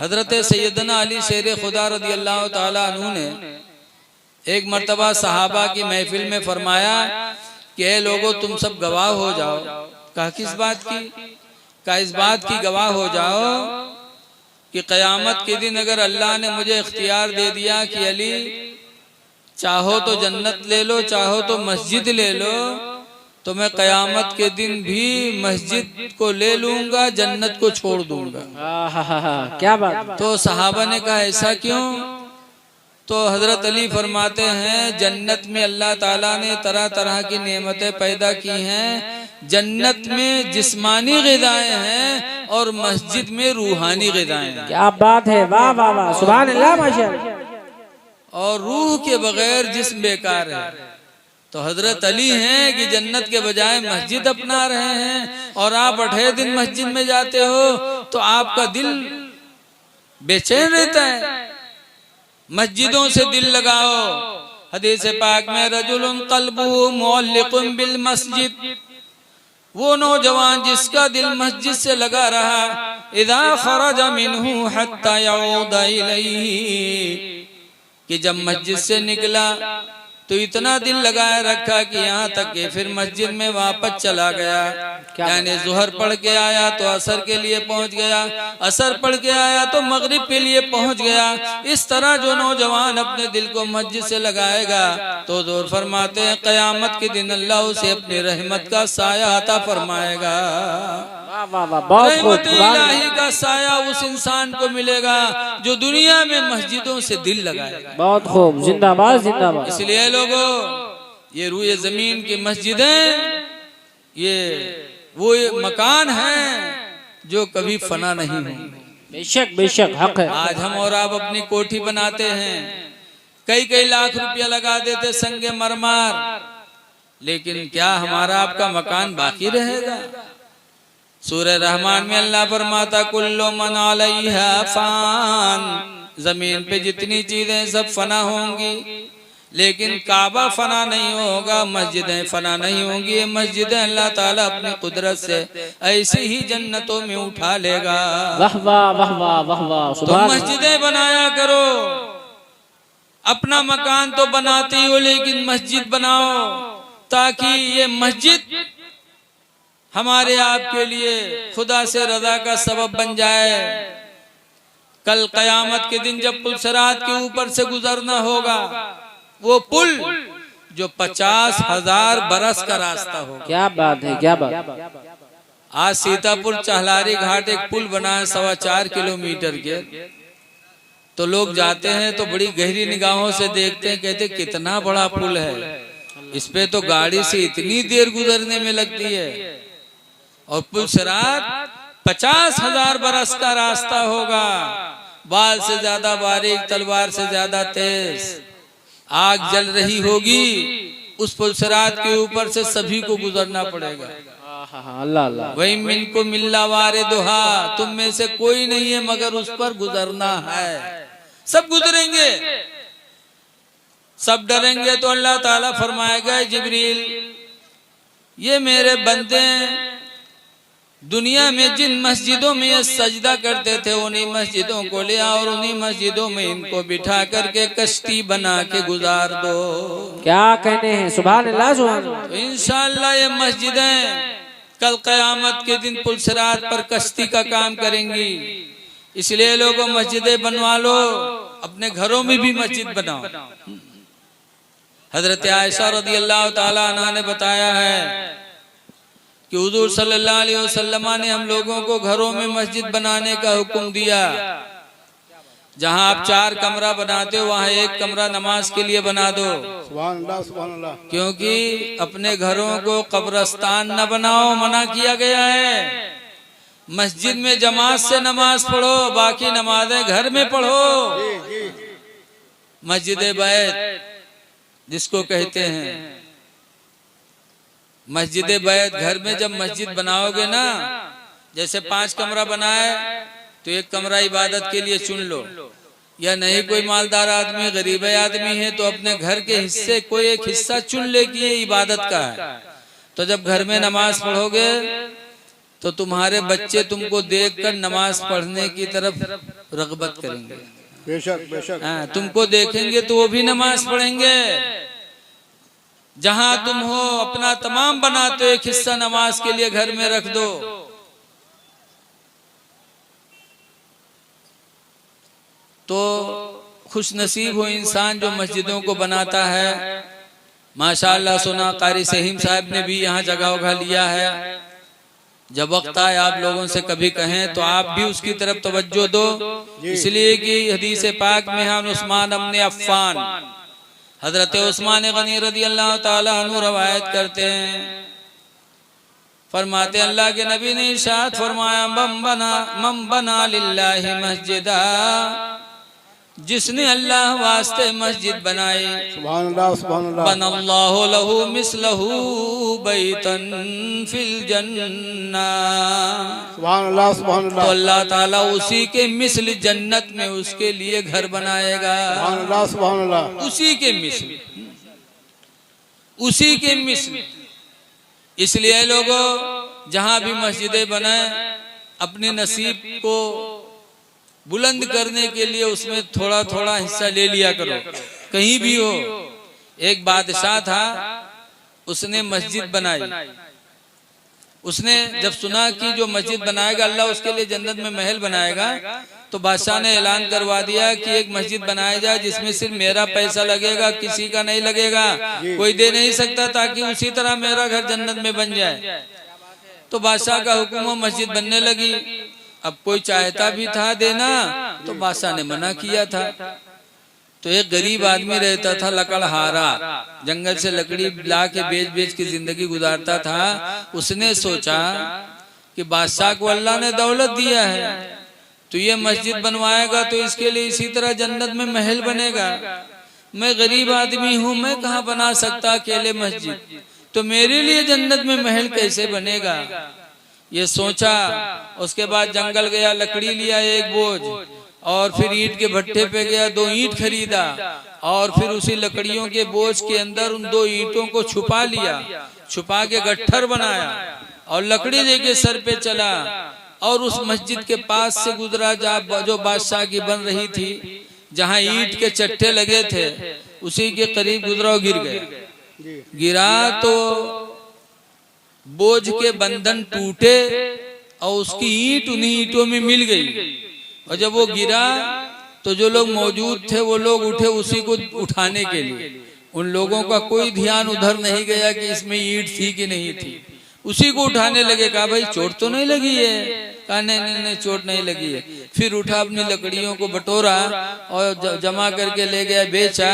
हजरत सैयदना अली शेर खुदा रज़ियल्लाहु ताला अन्हु ने एक मर्तबा सहाबा की महफिल में फरमाया कि ए लोगों, तुम सब गवाह हो जाओ। कहा किस बात की? कहा इस बात की गवाह हो जाओ कि क़यामत के दिन अगर अल्लाह ने मुझे इख्तियार दे दिया कि अली चाहो तो जन्नत ले लो, चाहो तो मस्जिद ले लो, तो मैं क़यामत के दिन भी मस्जिद को ले लूंगा, जन्नत को छोड़ दूंगा। क्या बात। तो सहाबा ने कहा ऐसा क्यों? तो हजरत अली फरमाते हैं, जन्नत में अल्लाह ताला ने तरह तरह की नेमतें पैदा की हैं। जन्नत में जिस्मानी ग़िज़ाएं हैं और मस्जिद में रूहानी ग़िज़ाएं हैं। क्या बात है, वाह वाह वाह, सुभान अल्लाह, माशाअल्लाह। और रूह के बगैर जिस्म बेकार है। तो हजरत अली हैं कि जन्नत के बजाय मस्जिद अपना रहे हैं, और आप 8 दिन मस्जिद में जाते हो तो आपका दिल बेचैन रहता है। मस्जिदों से दिल लगाओ। हदीस पाक में रजुलुन क़ल्बुहु मुअल्लिक़ुन बिल मस्जिद, वो नौजवान जिसका दिल मस्जिद से लगा रहा, इज़ा ख़रज मिन्हु हत्ता यऊद इलैहि, कि जब मस्जिद से निकला तो इतना दिल लगाए रखा कि यहाँ तक कि फिर मस्जिद में वापस चला गया। यानी ज़ुहर पढ़ के आया तो असर के लिए पहुँच गया, असर पढ़ के आया तो मगरिब के लिए पहुँच गया। इस तरह जो नौजवान अपने दिल को मस्जिद से लगाएगा तो ज़ोर फरमाते हैं क़यामत के दिन अल्लाह उसे अपनी रहमत का साया अता फरमाएगा। रहमत इलाही का साया उस इंसान को मिलेगा जो दुनिया में मस्जिदों से दिल लगाएगा। बहुत खूब, जिंदाबाद जिंदाबाद। इसलिए लोगों, ये रूए जमीन की मस्जिदें ये वो मकान हैं जो कभी फना नहीं होंगे। बेशक बेशक हक है। आज हम और आप अपनी कोठी बनाते हैं, कई कई लाख रुपया लगा देते संगे मरमार, लेकिन क्या हमारा आपका मकान बाकी रहेगा? सूरह रहमान में अल्लाह फरमाता कुल्लु मन अलैहा फान, जमीन पे जितनी चीजें सब फना होंगी, लेकिन काबा फना नहीं होगा, मस्जिदें फना नहीं होंगी। ये मस्जिदें अल्लाह ताला अपनी कुदरत से ऐसे ही जन्नतों में उठा लेगा। वाह वाह वाह वाह वाह वाह। तो मस्जिदें बनाया करो, अपना मकान तो बनाते ही हो लेकिन मस्जिद बनाओ, ताकि ये मस्जिद हमारे आपके लिए खुदा से रजा का सबब बन जाए। कल कयामत के दिन जब पुल सिरात के ऊपर से गुजरना होगा, वो पुल जो 50,000 बरस का रास्ता होगा। क्या बात है, क्या बात। आज सीतापुर चहलारी घाट एक पुल बना है 4.25 किलोमीटर के, तो लोग जाते हैं तो बड़ी गहरी निगाहों से देखते हैं, कहते कितना बड़ा पुल है, इस पे तो गाड़ी से इतनी देर गुजरने में लगती है। और पुल सिरात 50,000 बरस का रास्ता होगा, बाल से ज्यादा बारीक, तलवार से ज्यादा तेज, आग जल रही होगी, उस पुल सिरात के ऊपर से सभी को गुजरना पड़ेगा। अल्लाह अल्लाह। वही मिन को मिल्ला वारे दुहा, तुम में से कोई नहीं है मगर उस पर गुजरना है। सब गुजरेंगे, सब डरेंगे तो अल्लाह ताला फरमाएगा जिब्रील, ये मेरे बंदे दुनिया में जिन मस्जिदों में ये सजदा करते थे उन्हीं मस्जिदों को ले आओ और उन्हीं मस्जिदों में इनको बिठा करके कश्ती बना के गुजार दो। क्या कहने हैं, सुभान अल्लाह सुभान अल्लाह। तो इंशाअल्लाह ये मस्जिदें कल क़यामत के दिन पुल सिरात पर कश्ती का काम करेंगी। इसलिए लोगों मस्जिदें बनवा लो, अपने घरों में भी मस्जिद बनाओ। हजरत आयशा रज़ी अल्लाह ताला अन्हा ने बताया है कि हुजूर सल्लल्लाहु अलैहि वसल्लम ने हम लोगों को घरों में मस्जिद बनाने का हुक्म दिया। जहां आप 4 कमरा बनाते हो वहां 1 कमरा नमाज के लिए बना दो। सुभान अल्लाह सुभान अल्लाह। क्योंकि अपने घरों को कब्रिस्तान न बनाओ, मना किया गया है। मस्जिद में जमात से नमाज पढ़ो, बाकी नमाजें घर में पढ़ो। मस्जिद बैत जिसको कहते हैं, मस्जिद बैत, घर में जब मस्जिद बनाओगे ना, जैसे 5 कमरा बनाए तो 1 कमरा इबादत के लिए चुन लो, या नहीं कोई मालदार आदमी गरीब आदमी है तो अपने घर के हिस्से कोई एक हिस्सा चुन ले कि ये इबादत का है। तो जब घर में नमाज पढ़ोगे तो तुम्हारे बच्चे तुमको देखकर नमाज पढ़ने की तरफ रगबत करेंगे। बेशक बेशक। तुमको देखेंगे तो वो भी नमाज पढ़ेंगे। जहां तुम हो अपना तमाम बनाते हो, एक हिस्सा नमाज के लिए घर में रख दो। तो खुश नसीब हो इंसान जो मस्जिदों को बनाता है। माशाअल्लाह सुना कारी सहीम साहब ने भी यहाँ जगह उगा लिया है। जब वक्त आए आप लोगों से कभी कहें तो आप भी उसकी तरफ तवज्जो दो, इसलिए कि हदीस पाक में हम उस्मान इब्न अफ़्फ़ान, हजरत उस्मान गनी रज़ी अल्लाह ताला अन्हु रवायत करते हैं, फरमाते अल्लाह के नबी ने इरशाद फरमाया, मम बना लिल्लाहि मस्जिदा, जिसने अल्लाह वास्ते मस्जिद बनाई, सुभान अल्लाह सुभान अल्लाह, बनल्लाहु लहू मिसलहू बैतन फिल जन्नह, सुभान अल्लाह सुभान तो अल्लाह, अल्लाह ताला उसी के मिस्ल जन्नत में उसके लिए घर बनाएगा। सुभान अल्लाह सुभान अल्लाह, उसी के मिस्ल, उसी के मिस्ल। इसलिए लोगों, जहां भी मस्जिदें बनाए, अपने नसीब को बुलंद करने के लिए उसमें थोड़ा थोड़ा हिस्सा ले लिया करो, कहीं भी हो। एक बादशाह था, उसने मस्जिद बनाई। उसने जब सुना कि जो मस्जिद बनाएगा अल्लाह उसके लिए जन्नत में महल बनाएगा, तो बादशाह ने ऐलान करवा दिया कि एक मस्जिद बनाया जाए जिसमें सिर्फ मेरा पैसा लगेगा, किसी का नहीं लगेगा, कोई दे नहीं सकता, ताकि उसी तरह मेरा घर जन्नत में बन जाए। तो बादशाह का हुक्म, मस्जिद बनने लगी। अब कोई चाहता भी था देना, तो बादशाह ने मना किया था। तो एक गरीब आदमी रहता था, लकड़हारा, जंगल से लकड़ी ला के बेच बेच की जिंदगी गुजारता था। उसने सोचा कि बादशाह को अल्लाह ने दौलत दिया है, तो ये मस्जिद बनवाएगा तो इसके लिए इसी तरह जन्नत में महल बनेगा। मैं गरीब आदमी हूँ, मैं कहाँ बना सकता अकेले मस्जिद, तो मेरे लिए जन्नत में महल कैसे बनेगा, ये सोचा। उसके बाद जंगल गया, लकड़ी लिया एक बोझ, और फिर ईंट के भट्टे पे गया, 2 ईंट खरीदा, और फिर उसी लकड़ियों के बोझ के अंदर उन 2 ईंटों को छुपा लिया, छुपा के गट्ठर बनाया, और लकड़ी लेके सर पे चला, और उस मस्जिद के पास से गुजरा जो बादशाह की बन रही थी, जहाँ ईंट के चट्टे लगे थे, उसी के करीब गुजरा, गिर गया। गिरा तो बोझ के बंधन टूटे और उसकी ईंट उन्हीं ईंटों में मिल गई। और जब वो गिरा तो जो लोग मौजूद थे वो लोग उठे उसी को उठाने के लिए। उन लोगों का कोई ध्यान उधर नहीं गया कि इसमें ईंट थी कि नहीं थी, उसी को उठाने लगे। कहा भाई चोट तो नहीं लगी है? कहा नहीं चोट नहीं लगी है। फिर उठा, अपनी लकड़ियों को बटोरा और जमा करके ले गया, बेचा।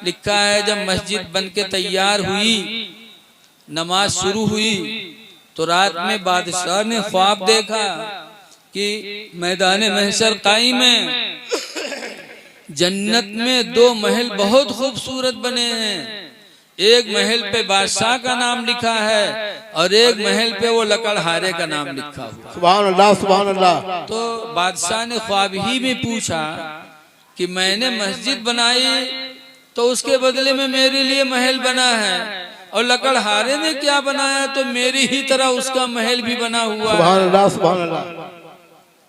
लिखा है जब मस्जिद बन के तैयार हुई, नमाज शुरू हुई, तो रात में बादशाह ने ख्वाब देखा कि मैदान महशर कायम है, जन्नत में 2 महल बहुत खूबसूरत बने हैं। एक महल पे बादशाह का नाम लिखा है और एक महल पे वो लकड़हारे का नाम लिखा हुआ। सुभान अल्लाह सुभान अल्लाह। तो बादशाह ने ख्वाब ही में पूछा कि मैंने मस्जिद बनाई तो उसके बदले में मेरे लिए महल बना है, और लकड़हारे ने क्या बनाया तो मेरी ही तरह उसका महल भी बना हुआ है। सुभान अल्लाह सुभान अल्लाह।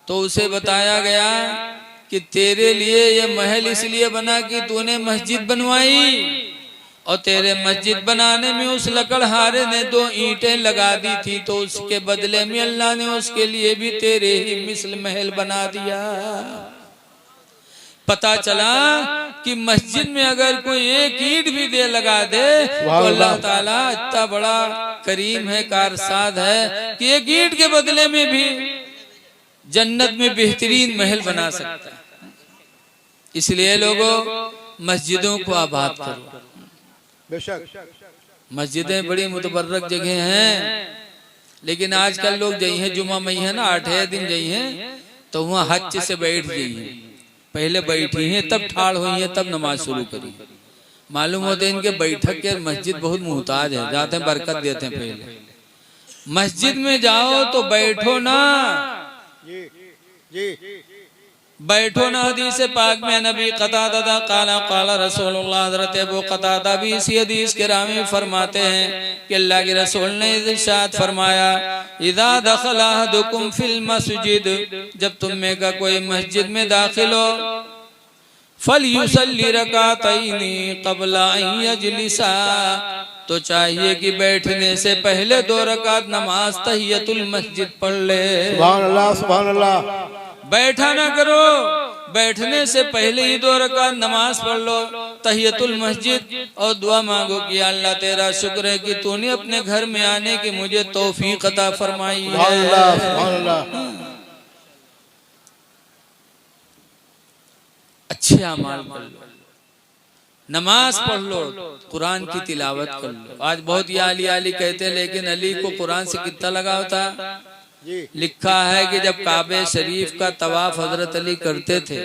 तो उसे बताया गया कि तेरे लिए ये महल इसलिए बना कि तूने मस्जिद बनवाई, और तेरे मस्जिद बनाने में उस लकड़हारे ने 2 ईंटें लगा दी थी, तो उसके बदले में अल्लाह ने उसके लिए भी तेरे ही मिस्ल महल बना दिया। पता चला कि मस्जिद में अगर कोई एक ईंट भी दे लगा दे तो अल्लाह ताला इतना बड़ा करीम है, कारसाद है कि एक ईंट के बदले में भी जन्नत में बेहतरीन महल बना सकता है। इसलिए लोगों, मस्जिदों को आबाद करो। बेशक मस्जिदें बड़ी मुतबर्रक जगह हैं, लेकिन आजकल लोग जई हैं जुमा मई है ना, 8 दिन जई हैं, तो वहाँ हज से बैठ गई हैं। पहले बैठी हैं, तब ठाड़ हुई हैं, तब नमाज शुरू करी। मालूम होता है इनके बैठक के मस्जिद बहुत मुहताज है, जाते हैं बरकत देते हैं। पहले मस्जिद में जाओ तो बैठो ना, बैठो ना। हदीस पाक में नबी कतादा काला काला रसूलुल्लाह, हज़रत अबू कतादा भी इसी हदीस के रामी फरमाते हैं कि अल्लाह के रसूल ने इरशाद फरमाया, इज़ा दखला अहदुकुम फिल मस्जिद, जब तुम में का कोई मस्जिद में दाखिल हो, फलयुसल्ली रकातैनी क़ब्ला अन यजलिसा, तो चाहिए कि बैठने से पहले 2 रकात नमाज तहियतुल मस्जिद पढ़ ले। सुभान अल्लाह सुभान अल्लाह। बैठा ना करो, बैठने से पहले ही 2 रकात नमाज पढ़ लो तहियतुल मस्जिद, और दुआ मांगो कि अल्लाह तेरा शुक्र है कि तूने अपने घर में आने की मुझे तौफीक अता फरमाई है। सुभान अल्लाह सुभान अल्लाह। अच्छे अमाल कर लो, नमाज पढ़ लो, कुरान की तिलावत कर लो। आज बहुत या अली कहते हैं, लेकिन अली को कुरान से कितना लगाव था। लिखा है कि जब काबे शरीफ का तवाफ हजरत अली करते थे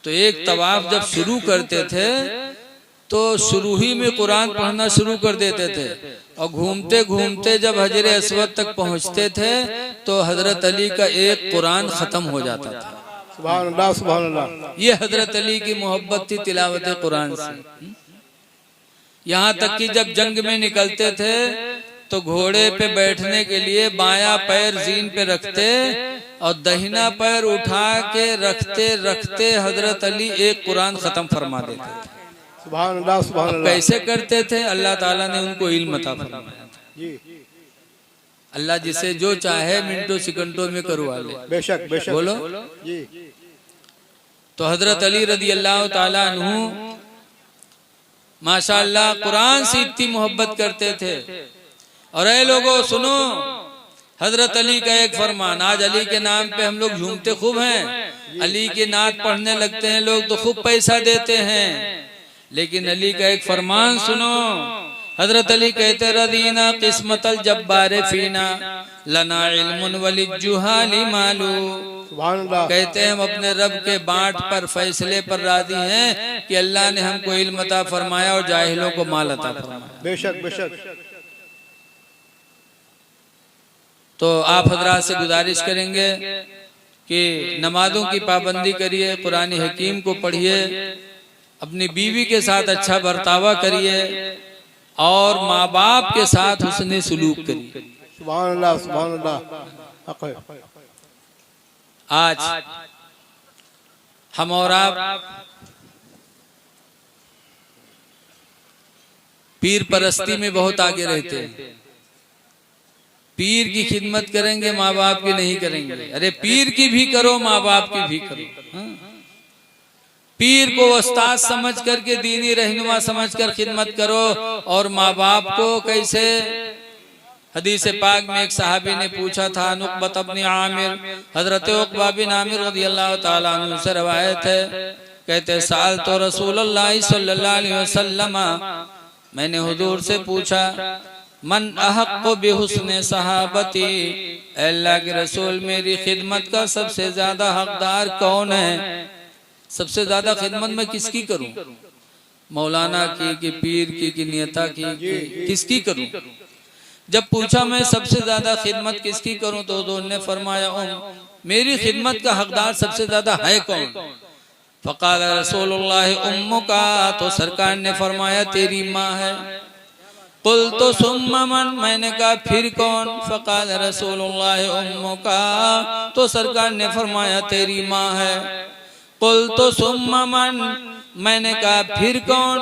तो एक तवाफ जब शुरू करते थे तो शुरू ही में कुरान पढ़ना शुरू कर देते थे, और घूमते घूमते जब हजर अस्वद तक पहुंचते थे तो हजरत अली का एक कुरान खत्म हो जाता था। सुभान अल्लाह, सुभान अल्लाह। ये हजरत अली की मोहब्बत थी तिलावत कुरान से। यहाँ तक कि जब जंग में निकलते थे तो घोड़े पे बैठने के लिए बायां पैर जीन पे रखते और दाहिना पैर उठा के रखते रखते हजरत अली एक कुरान खत्म फरमा देते थे। सुभान अल्लाह, सुभान अल्लाह। कैसे करते थे? अल्लाह ताला ने उनको इल्म अता फरमाया। जी, अल्लाह जिसे जो चाहे मिनटों सेकंडों में करवा ले। बेशक बेशक। बोलो जी। तो हजरत अली रदी अल्लाह ताला अन्हु माशाअल्लाह कुरान से इतनी मोहब्बत करते थे। और ऐ लोगों सुनो, हजरत अली का एक फरमान, आज अली के नाम पे हम लोग झूमते खूब हैं, अली के नात पढ़ने लगते हैं लोग तो खूब पैसा देते हैं, लेकिन अली का एक फरमान सुनो। हजरत अली कहते रदीना किस्मतल जब्बारे फीना लना इल्मुन वलिजुहाली मालू। सुभान अल्लाह। कहते हैं हम अपने रब के बांट पर फैसले पर राजी हैं कि अल्लाह ने हमको इल्म अता फरमाया और जाहिलों को माल अता फरमाया। बेशक बेशक। तो आप हजरात से गुजारिश करेंगे कि नमाजों की पाबंदी करिए, कुरान हकीम को पढ़िए, अपनी बीवी के साथ अच्छा बर्तावा करिए और माँ बाप के साथ हुस्ने सुलूक करिए। सुभान अल्लाह, सुभान अल्लाह। हक है। आज हम और आप पीर परस्ती में बहुत आगे रहते हैं। पीर की खिदमत करेंगे, माँ बाप की नहीं करेंगे। अरे पीर की भी करो, माँ बाप की भी करो। हाँ? पीर को उस्ताद समझ करके, दीनी रहनुमा समझ कर खिदमत करो, और माँ बाप को कैसे? हदीस पाक में एक सहाबी ने पूछा था, नुकबत अपनी आमिर, हजरत उक़बा बिन आमिर रज़ियल्लाहु ताला अन्हु से रवायत है, कहते साल तो रसूलुल्लाह सल्लल्लाहु अलैहि वसल्लम, मैंने हुजूर से पूछा, मन अहक्कु बिहुस्ने सहाबती, अल्लाह के रसूल मेरी खिदमत का सबसे ज्यादा हकदार कौन है? सबसे ज्यादा खिदमत मैं किसकी करूं? मौलाना की कि पीर की कि नेता की किसकी करूं? जब पूछा मैं सबसे ज्यादा खिदमत किसकी करूं तो उन्होंने फरमाया मेरी खिदमत का हकदार सबसे ज्यादा है कौन? फ़क़ाल रसूलुल्लाह उम्मुका, तो सरकार ने फरमाया तेरी माँ है। कुल तो सुम्मा मन, मैंने कहा फिर कौन? फ़क़ाल रसूलुल्लाह उम्मुका, तो सरकार ने फरमाया तेरी माँ है। कुल तो सुम्मा मन, मैंने कहा फिर कौन?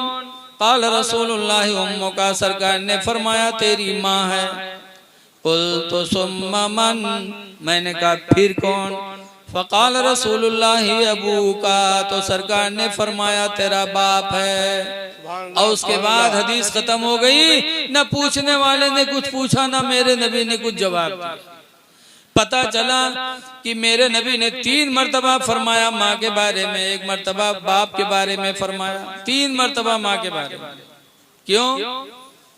क़ाल रसूलुल्लाह उम्मुका, सरकार ने फरमाया तेरी माँ है। कुल तो सुम्मा मन, मैंने कहा फिर कौन? फ़क़ाल रसूलुल्लाह अबूका, तो सरकार ने फरमाया तेरा बाप है। और उसके बाद हदीस खत्म हो गई। न पूछने वाले ने कुछ पूछा, न मेरे नबी ने कुछ जवाब दिया। पता चला कि मेरे नबी ने 3 मर्तबा फरमाया माँ के बारे में, 1 मर्तबा बाप के बारे में फरमाया, 3 मर्तबा माँ के बारे में। क्यों?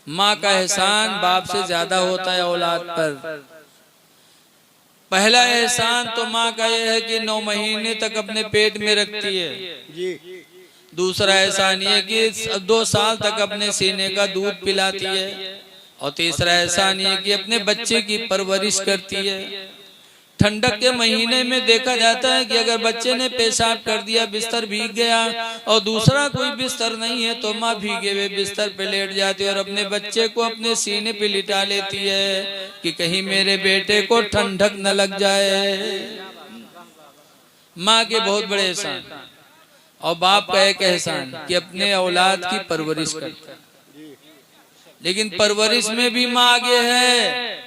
माँ का एहसान बाप से ज्यादा होता है औलाद पर। पहला एहसान तो माँ का यह है कि 9 महीने तक अपने पेट में रखती है। जी। दूसरा एहसान ये कि 2 साल तक अपने सीने का दूध पिलाती है। और तीसरा एहसान ये कि अपने बच्चे की परवरिश करती है। ठंडक के महीने में देखा जाता है कि अगर बच्चे ने पेशाब कर दिया, बिस्तर भीग गया और दूसरा कोई बिस्तर नहीं है तो माँ भीगे हुए बिस्तर पे लेट जाती है और अपने बच्चे को अपने सीने पे लिटा लेती है कि कहीं मेरे बेटे को ठंडक न लग जाए। माँ के बहुत बड़े एहसान। और बाप का एक एहसान कि अपने औलाद की परवरिश करता है। लेकिन परवरिश में भी माँ आगे है।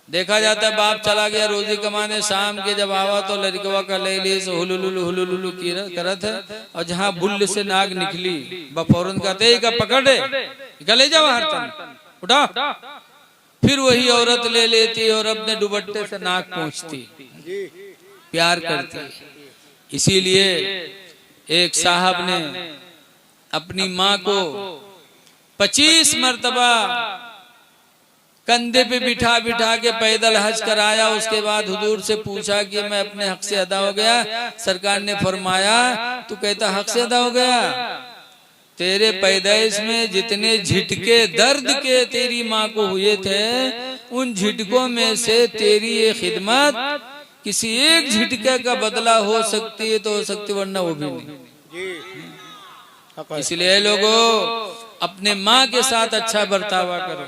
देखा जाता है बाप चला गया रोजी कमाने, शाम के जब आवा तो लड़कवा का ले ली से हुलुलुलु करत है, और जहाँ बुल्ल से नाग निकली बफौरन कहते का पकड़े गले जा बाहर तन उठा, फिर वही औरत ले लेती और अपने दुपट्टे से नाक पहुँचती, प्यार करती। इसीलिए एक साहब ने अपनी माँ को 25 मर्तबा कंधे पे बिठा बिठा के पैदल हज कराया। उसके बाद हुजूर से पूछा कि मैं अपने हक से अदा हो गया। सरकार ने फरमाया तू कहता हक से अदा हो गया, तेरे पैदाइश में जितने झिटके दर्द के तेरी माँ को हुए थे, उन झिटकों में से तेरी ये खिदमत किसी एक झिटके का बदला हो सकती है तो हो सकती, वरना वो भी नहीं। जी इसलिए लोगों अपने माँ के साथ अच्छा बर्तावा करो।